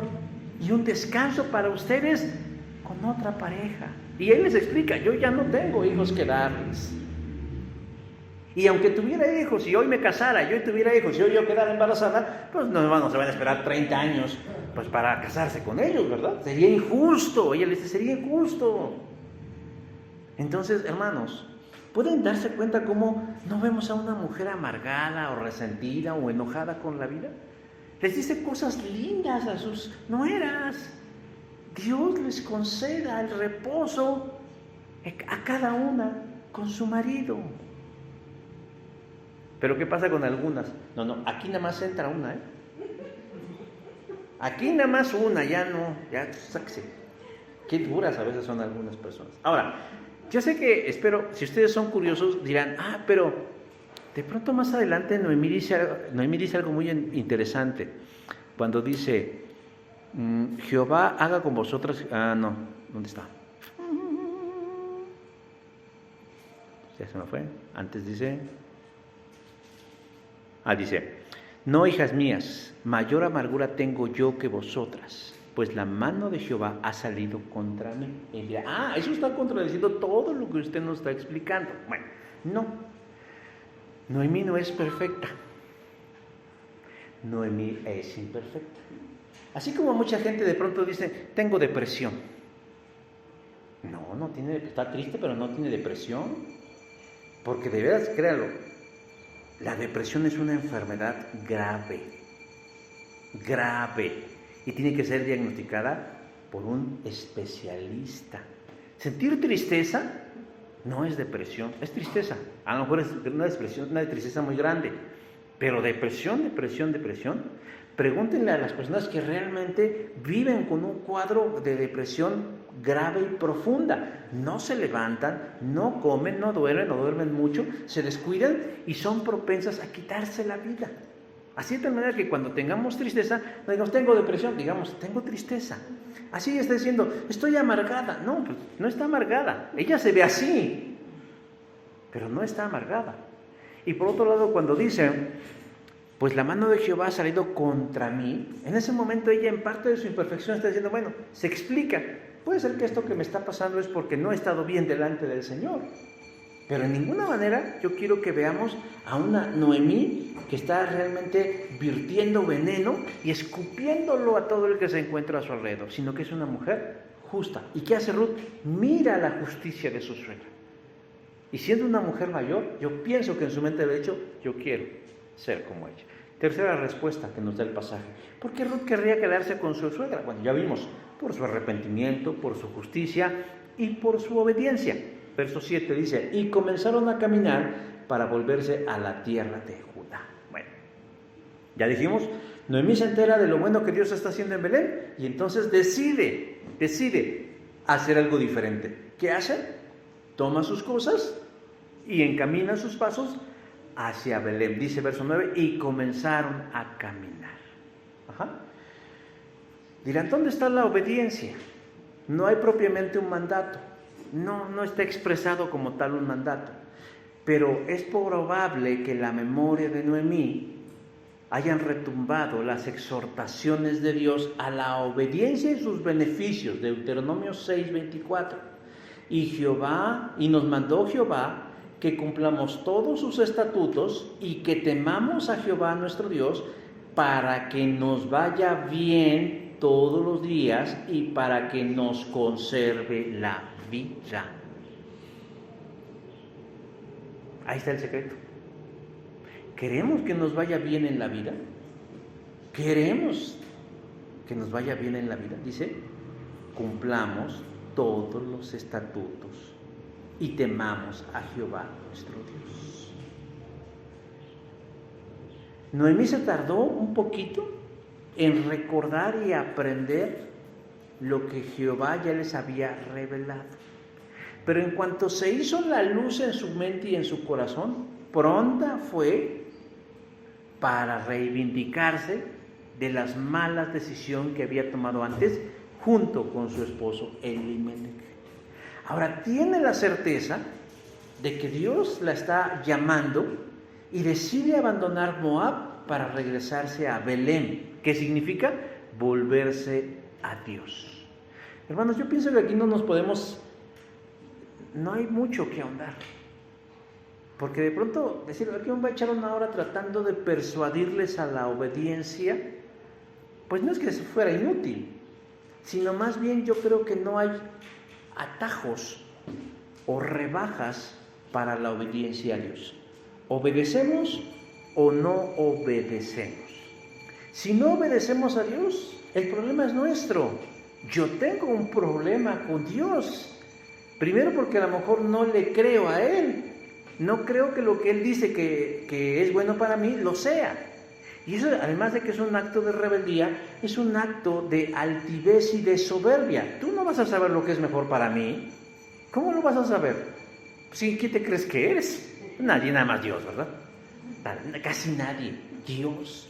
y un descanso para ustedes con otra pareja. Y él les explica, yo ya no tengo hijos que darles. Y aunque tuviera hijos, y hoy me casara, yo tuviera hijos, y hoy yo quedara embarazada, pues no se van a esperar 30 años pues para casarse con ellos, ¿verdad? Sería injusto. Ella les dice, sería injusto. Entonces, hermanos, ¿pueden darse cuenta cómo no vemos a una mujer amargada o resentida o enojada con la vida? Les dice cosas lindas a sus nueras. Dios les conceda el reposo a cada una con su marido. Pero ¿qué pasa con algunas? No, aquí nada más entra una, ¿eh? Aquí nada más una, ya no, ya sáquese. Qué duras a veces son algunas personas. Ahora, yo sé que, espero, si ustedes son curiosos, dirán, pero De pronto más adelante Noemí dice algo muy interesante. Cuando dice, Jehová haga con vosotras... ¿dónde está? Ya se me fue. Antes dice... dice, no, hijas mías, mayor amargura tengo yo que vosotras, pues la mano de Jehová ha salido contra mí. Y dirá, eso está contradiciendo todo lo que usted nos está explicando. Bueno, no. Noemí no es perfecta. Noemí es imperfecta. Así como mucha gente de pronto dice, tengo depresión. No tiene, está triste, pero no tiene depresión. Porque de veras, créalo, la depresión es una enfermedad grave, y tiene que ser diagnosticada por un especialista. Sentir tristeza no es depresión, es tristeza. A lo mejor es una tristeza muy grande, pero depresión. Pregúntenle a las personas que realmente viven con un cuadro de depresión grave y profunda. No se levantan, no comen, no duermen mucho, se descuidan y son propensas a quitarse la vida. Así de tal manera que cuando tengamos tristeza, no digamos, tengo depresión, digamos, tengo tristeza. Así está diciendo, estoy amargada. No, pues no está amargada. Ella se ve así, pero no está amargada. Y por otro lado, cuando dice, pues la mano de Jehová ha salido contra mí, en ese momento ella en parte de su imperfección está diciendo, bueno, se explica, puede ser que esto que me está pasando es porque no he estado bien delante del Señor, pero en ninguna manera yo quiero que veamos a una Noemí que está realmente virtiendo veneno y escupiéndolo a todo el que se encuentra a su alrededor, sino que es una mujer justa. ¿Y qué hace Ruth? Mira la justicia de su suegra. Y siendo una mujer mayor, yo pienso que en su mente de hecho, yo quiero ser como ella. Tercera respuesta que nos da el pasaje. ¿Por qué Ruth querría quedarse con su suegra? Bueno, ya vimos, por su arrepentimiento, por su justicia y por su obediencia. Verso 7 dice, y comenzaron a caminar para volverse a la tierra de Judá. Bueno, ya dijimos, Noemí se entera de lo bueno que Dios está haciendo en Belén y entonces decide hacer algo diferente. ¿Qué hace? Toma sus cosas y encamina sus pasos hacia Belén. Dice verso 9, y comenzaron a caminar. Dirán, ¿dónde está la obediencia? No hay propiamente un mandato. No está expresado como tal un mandato. Pero es probable que en la memoria de Noemí hayan retumbado las exhortaciones de Dios a la obediencia y sus beneficios. Deuteronomio 6:24. Y nos mandó Jehová que cumplamos todos sus estatutos y que temamos a Jehová nuestro Dios para que nos vaya bien todos los días y para que nos conserve la vida. Ahí está el secreto. ¿Queremos que nos vaya bien en la vida? ¿Queremos que nos vaya bien en la vida? Dice, cumplamos todos los estatutos y temamos a Jehová nuestro Dios. Noemí se tardó un poquito en recordar y aprender lo que Jehová ya les había revelado. Pero en cuanto se hizo la luz en su mente y en su corazón, pronta fue para reivindicarse de las malas decisiones que había tomado antes junto con su esposo Elimelech. Ahora tiene la certeza de que Dios la está llamando y decide abandonar Moab para regresarse a Belén. ¿Qué significa? Volverse a Dios. Hermanos, yo pienso que aquí no hay mucho que ahondar. Porque de pronto decir, aquí me va a echar una hora tratando de persuadirles a la obediencia, pues no es que fuera inútil, sino más bien yo creo que no hay atajos o rebajas para la obediencia a Dios. ¿Obedecemos o no obedecemos? Si no obedecemos a Dios, el problema es nuestro. Yo tengo un problema con Dios. Primero porque a lo mejor no le creo a Él. No creo que lo que Él dice que es bueno para mí, lo sea. Y eso, además de que es un acto de rebeldía, es un acto de altivez y de soberbia. Tú no vas a saber lo que es mejor para mí. ¿Cómo lo vas a saber? ¿Sí? ¿Qué te crees que eres? Nadie, nada más Dios, ¿verdad? Casi nadie. Dios,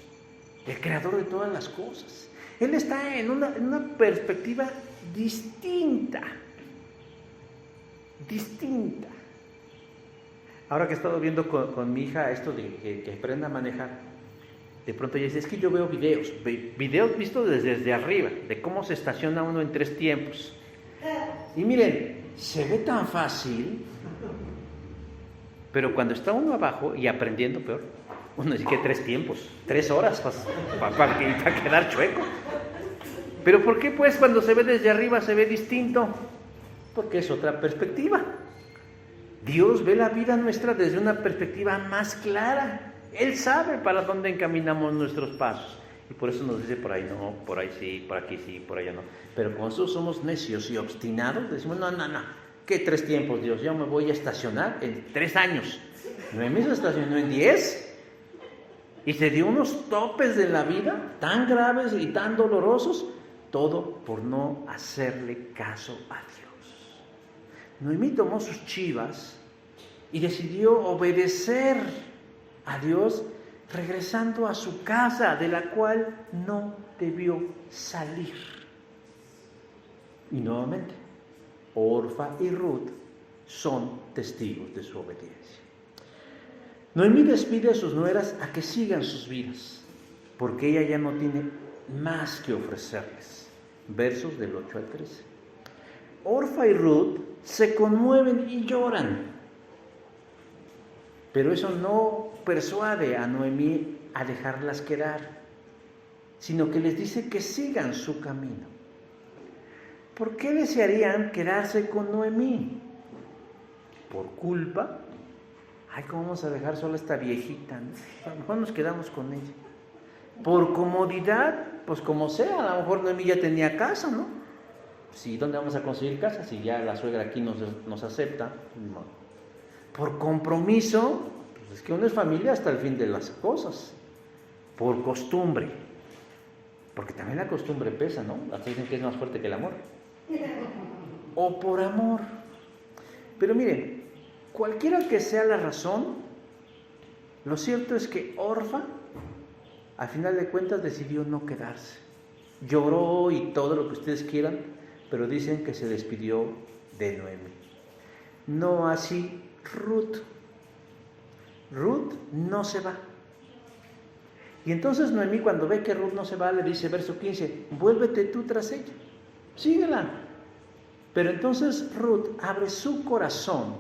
el creador de todas las cosas. Él está en una perspectiva distinta. Ahora que he estado viendo con mi hija esto de que aprenda a manejar, de pronto ella dice, es que yo veo videos vistos desde arriba, de cómo se estaciona uno en 3 tiempos. Y miren, se ve tan fácil, pero cuando está uno abajo y aprendiendo peor, uno dice que 3 tiempos, 3 horas para quedar chueco. ¿Pero por qué pues cuando se ve desde arriba se ve distinto? Porque es otra perspectiva. Dios ve la vida nuestra desde una perspectiva más clara. Él sabe para dónde encaminamos nuestros pasos. Y por eso nos dice por ahí no, por ahí sí, por aquí sí, por allá no. Pero como nosotros somos necios y obstinados, decimos, no, ¿qué 3 tiempos, Dios? Yo me voy a estacionar en 3 años. Noemí se estacionó en 10. Y se dio unos topes de la vida tan graves y tan dolorosos, todo por no hacerle caso a Dios. Noemí tomó sus chivas y decidió obedecer a Dios, regresando a su casa, de la cual no debió salir. Y nuevamente, Orfa y Ruth son testigos de su obediencia. Noemí despide a sus nueras a que sigan sus vidas, porque ella ya no tiene más que ofrecerles. Versos del 8 al 13. Orfa y Ruth se conmueven y lloran, pero eso no persuade a Noemí a dejarlas quedar, sino que les dice que sigan su camino. ¿Por qué desearían quedarse con Noemí? ¿Por culpa? Ay, ¿cómo vamos a dejar sola a esta viejita? ¿No? A lo mejor nos quedamos con ella. ¿Por comodidad? Pues como sea, a lo mejor Noemí ya tenía casa, ¿no? Sí, ¿dónde vamos a conseguir casa? Si ya la suegra aquí nos acepta. No. Por compromiso, pues es que uno es familia hasta el fin de las cosas. Por costumbre, porque también la costumbre pesa, ¿no? Hasta dicen que es más fuerte que el amor. O por amor. Pero miren, cualquiera que sea la razón, lo cierto es que Orfa, al final de cuentas, decidió no quedarse. Lloró y todo lo que ustedes quieran, pero dicen que se despidió de Noemí. No así Ruth. Ruth no se va. Y entonces Noemí, cuando ve que Ruth no se va, le dice, verso 15, vuélvete tú tras ella, síguela. Pero entonces Ruth abre su corazón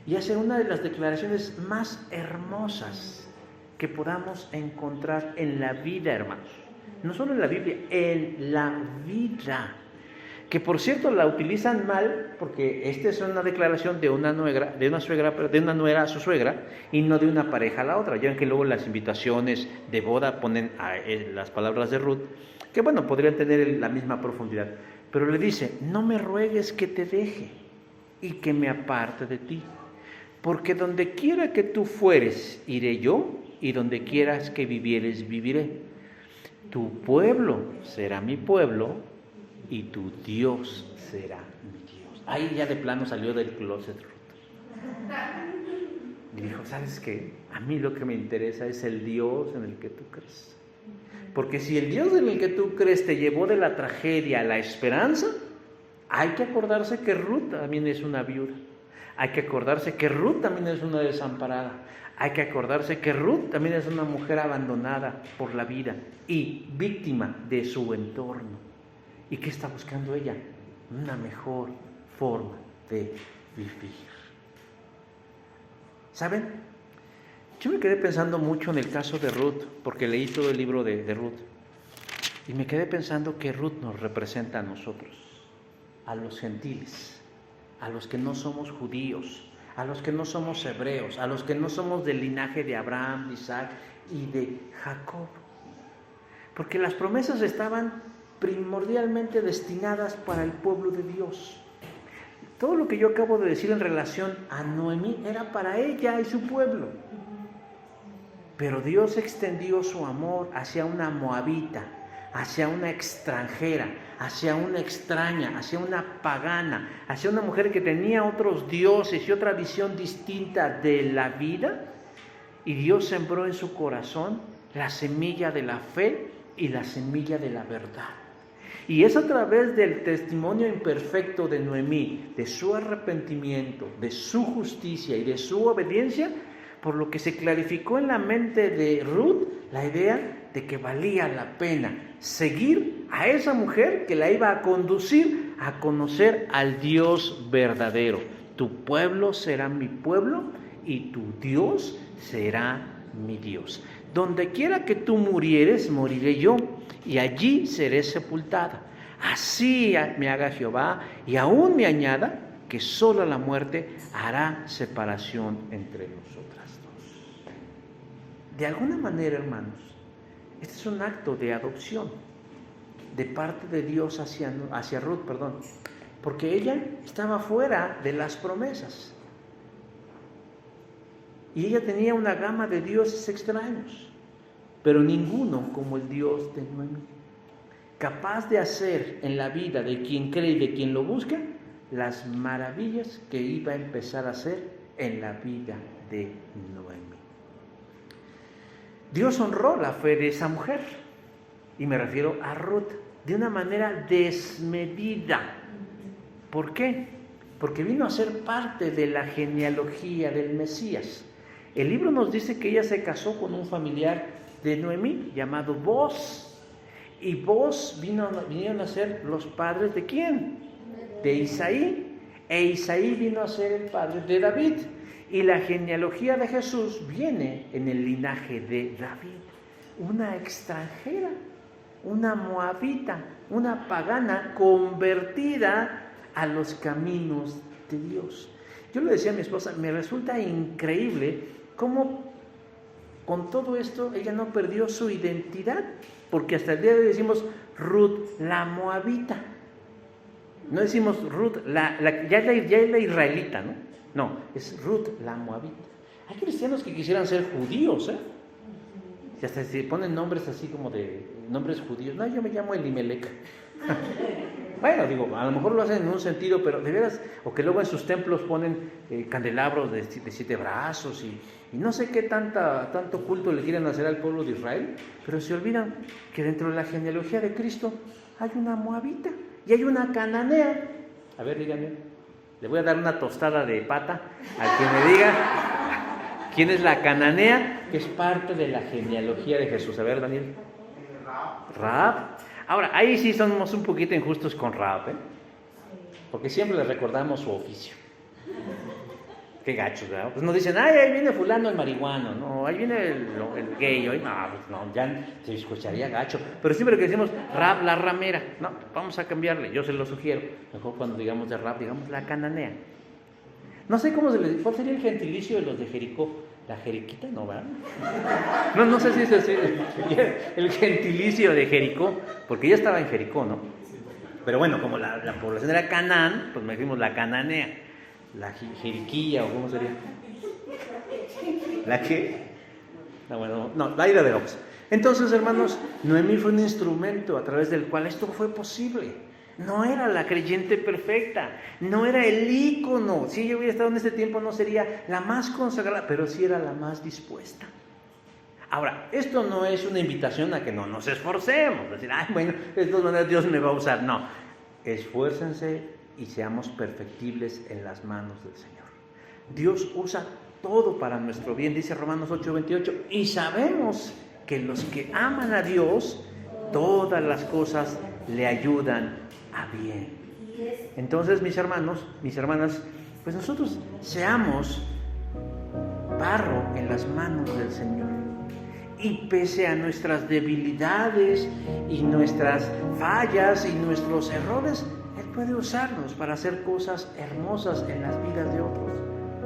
y hace una de las declaraciones más hermosas que podamos encontrar en la vida, hermanos. No solo en la Biblia, en la vida. Que por cierto la utilizan mal, porque esta es una declaración de una nuera a su suegra y no de una pareja a la otra. Ya ven que luego las invitaciones de boda ponen las palabras de Ruth, que bueno, podrían tener la misma profundidad. Pero le dice, no me ruegues que te deje y que me aparte de ti, porque donde quiera que tú fueres, iré yo, y donde quieras que vivieres, viviré. Tu pueblo será mi pueblo, y tu Dios será mi Dios. Ahí ya de plano salió del closet Ruth. Y dijo, ¿sabes qué? A mí lo que me interesa es el Dios en el que tú crees. Porque si el Dios en el que tú crees te llevó de la tragedia a la esperanza, hay que acordarse que Ruth también es una viuda. Hay que acordarse que Ruth también es una desamparada. Hay que acordarse que Ruth también es una mujer abandonada por la vida y víctima de su entorno. ¿Y qué está buscando ella? Una mejor forma de vivir. ¿Saben? Yo me quedé pensando mucho en el caso de Ruth, porque leí todo el libro de Ruth. Y me quedé pensando que Ruth nos representa a nosotros, a los gentiles, a los que no somos judíos, a los que no somos hebreos, a los que no somos del linaje de Abraham, de Isaac y de Jacob. Porque las promesas estaban primordialmente destinadas para el pueblo de Dios. Todo lo que yo acabo de decir en relación a Noemí era para ella y su pueblo. Pero Dios extendió su amor hacia una moabita, hacia una extranjera, hacia una extraña, hacia una pagana, hacia una mujer que tenía otros dioses y otra visión distinta de la vida. y Dios sembró en su corazón la semilla de la fe y la semilla de la verdad. Y es a través del testimonio imperfecto de Noemí, de su arrepentimiento, de su justicia y de su obediencia, por lo que se clarificó en la mente de Ruth la idea de que valía la pena seguir a esa mujer que la iba a conducir a conocer al Dios verdadero. Tu pueblo será mi pueblo y tu Dios será mi Dios. Donde quiera que tú murieres, moriré yo, y allí seré sepultada. Así me haga Jehová, y aún me añada, que solo la muerte hará separación entre nosotras dos. De alguna manera, hermanos, este es un acto de adopción de parte de Dios hacia Ruth, porque ella estaba fuera de las promesas. Y ella tenía una gama de dioses extraños, pero ninguno como el Dios de Noemí, capaz de hacer en la vida de quien cree y de quien lo busca las maravillas que iba a empezar a hacer en la vida de Noemí. Dios honró la fe de esa mujer, y me refiero a Ruth, de una manera desmedida. ¿Por qué? Porque vino a ser parte de la genealogía del Mesías. El libro nos dice que ella se casó con un familiar de Noemí llamado Boz, y Boz vinieron a ser los padres ¿de quién? De Isaí, e Isaí vino a ser el padre de David, y la genealogía de Jesús viene en el linaje de David. Una extranjera, una moabita, una pagana convertida a los caminos de Dios. Yo le decía a mi esposa, me resulta increíble cómo con todo esto ella no perdió su identidad, porque hasta el día de hoy decimos Ruth la moabita. No decimos Ruth ya es la israelita, ¿no? No, es Ruth la moabita. Hay cristianos que quisieran ser judíos, ¿eh? Y hasta se ponen nombres así como de nombres judíos. No, yo me llamo Elimelech. Bueno, digo, a lo mejor lo hacen en un sentido, pero de veras, o que luego en sus templos ponen candelabros de 7 brazos y no sé qué tanto culto le quieren hacer al pueblo de Israel, pero se olvidan que dentro de la genealogía de Cristo hay una moabita y hay una cananea. A ver, díganme, le voy a dar una tostada de pata al que me diga quién es la cananea, que es parte de la genealogía de Jesús. A ver, Daniel. Rahab. Ahora, ahí sí somos un poquito injustos con Rahab, ¿eh? Porque siempre le recordamos su oficio. Qué gachos, ¿verdad? Pues nos dicen, ay, ahí viene fulano el marihuano, no, ahí viene el gay, hoy no, ya se escucharía gacho. Pero siempre que decimos Rahab la ramera, no, vamos a cambiarle, yo se lo sugiero. Mejor cuando digamos de Rahab, digamos la cananea. No sé cómo cuál sería el gentilicio de los de Jericó. La jeriquita, no, ¿verdad? No sé si es así, el gentilicio de Jericó, porque ya estaba en Jericó, ¿no? Pero bueno, como la población era Canaán, pues me dijimos la cananea, la jeriquilla, o ¿cómo sería? ¿La qué? No, bueno, no, la ira de Ops. Entonces, hermanos, Noemí fue un instrumento a través del cual esto fue posible. No era la creyente perfecta, no era el ícono. Si ella hubiera estado en ese tiempo no sería la más consagrada, pero sí era la más dispuesta. Ahora, esto no es una invitación a que no nos esforcemos, decir, ay, bueno, de todas maneras Dios me va a usar. No, esfuércense y seamos perfectibles en las manos del Señor. Dios usa todo para nuestro bien, dice Romanos 8:28, y sabemos que los que aman a Dios, todas las cosas le ayudan a bien. Entonces, mis hermanos, mis hermanas, pues nosotros seamos barro en las manos del Señor, y pese a nuestras debilidades y nuestras fallas y nuestros errores, Él puede usarnos para hacer cosas hermosas en las vidas de otros.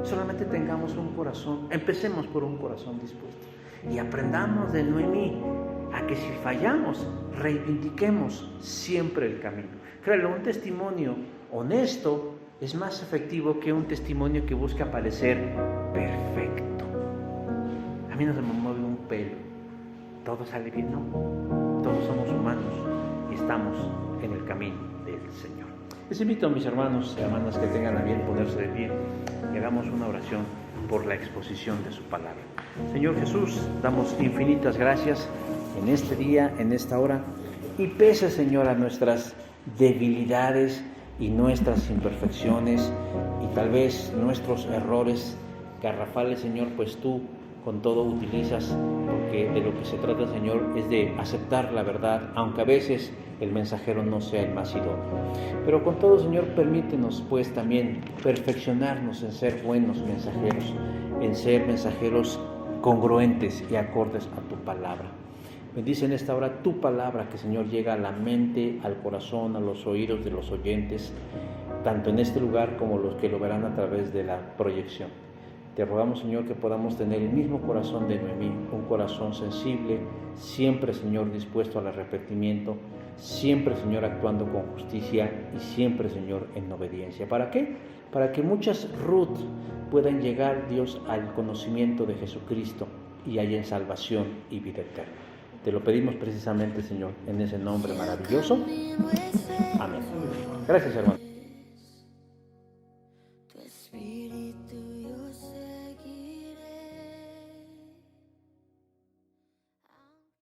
Solamente tengamos un corazón, empecemos por un corazón dispuesto y aprendamos de Noemí a que si fallamos, reivindiquemos siempre el camino. Créanlo, un testimonio honesto es más efectivo que un testimonio que busca parecer perfecto. A mí no se me mueve un pelo, todo sale bien, no, todos somos humanos y estamos en el camino del Señor. Les invito a mis hermanos y hermanas que tengan a bien ponerse de pie y hagamos una oración por la exposición de su palabra. Señor Jesús, damos infinitas gracias en este día, en esta hora, y pese, Señor, a nuestras debilidades y nuestras imperfecciones y tal vez nuestros errores garrafales, Señor, pues tú con todo utilizas, porque de lo que se trata, Señor, es de aceptar la verdad, aunque a veces el mensajero no sea el más idóneo. Pero con todo, Señor, permítenos pues también perfeccionarnos en ser buenos mensajeros, en ser mensajeros congruentes y acordes a tu palabra. Bendice en esta hora tu palabra, que, Señor, llega a la mente, al corazón, a los oídos de los oyentes, tanto en este lugar como los que lo verán a través de la proyección. Te rogamos, Señor, que podamos tener el mismo corazón de Noemí, un corazón sensible, siempre, Señor, dispuesto al arrepentimiento, siempre, Señor, actuando con justicia y siempre, Señor, en obediencia. ¿Para qué? Para que muchas Ruth puedan llegar, Dios, al conocimiento de Jesucristo y hallen salvación y vida eterna. Te lo pedimos precisamente, Señor, en ese nombre maravilloso. Amén. Gracias, hermano. Tu espíritu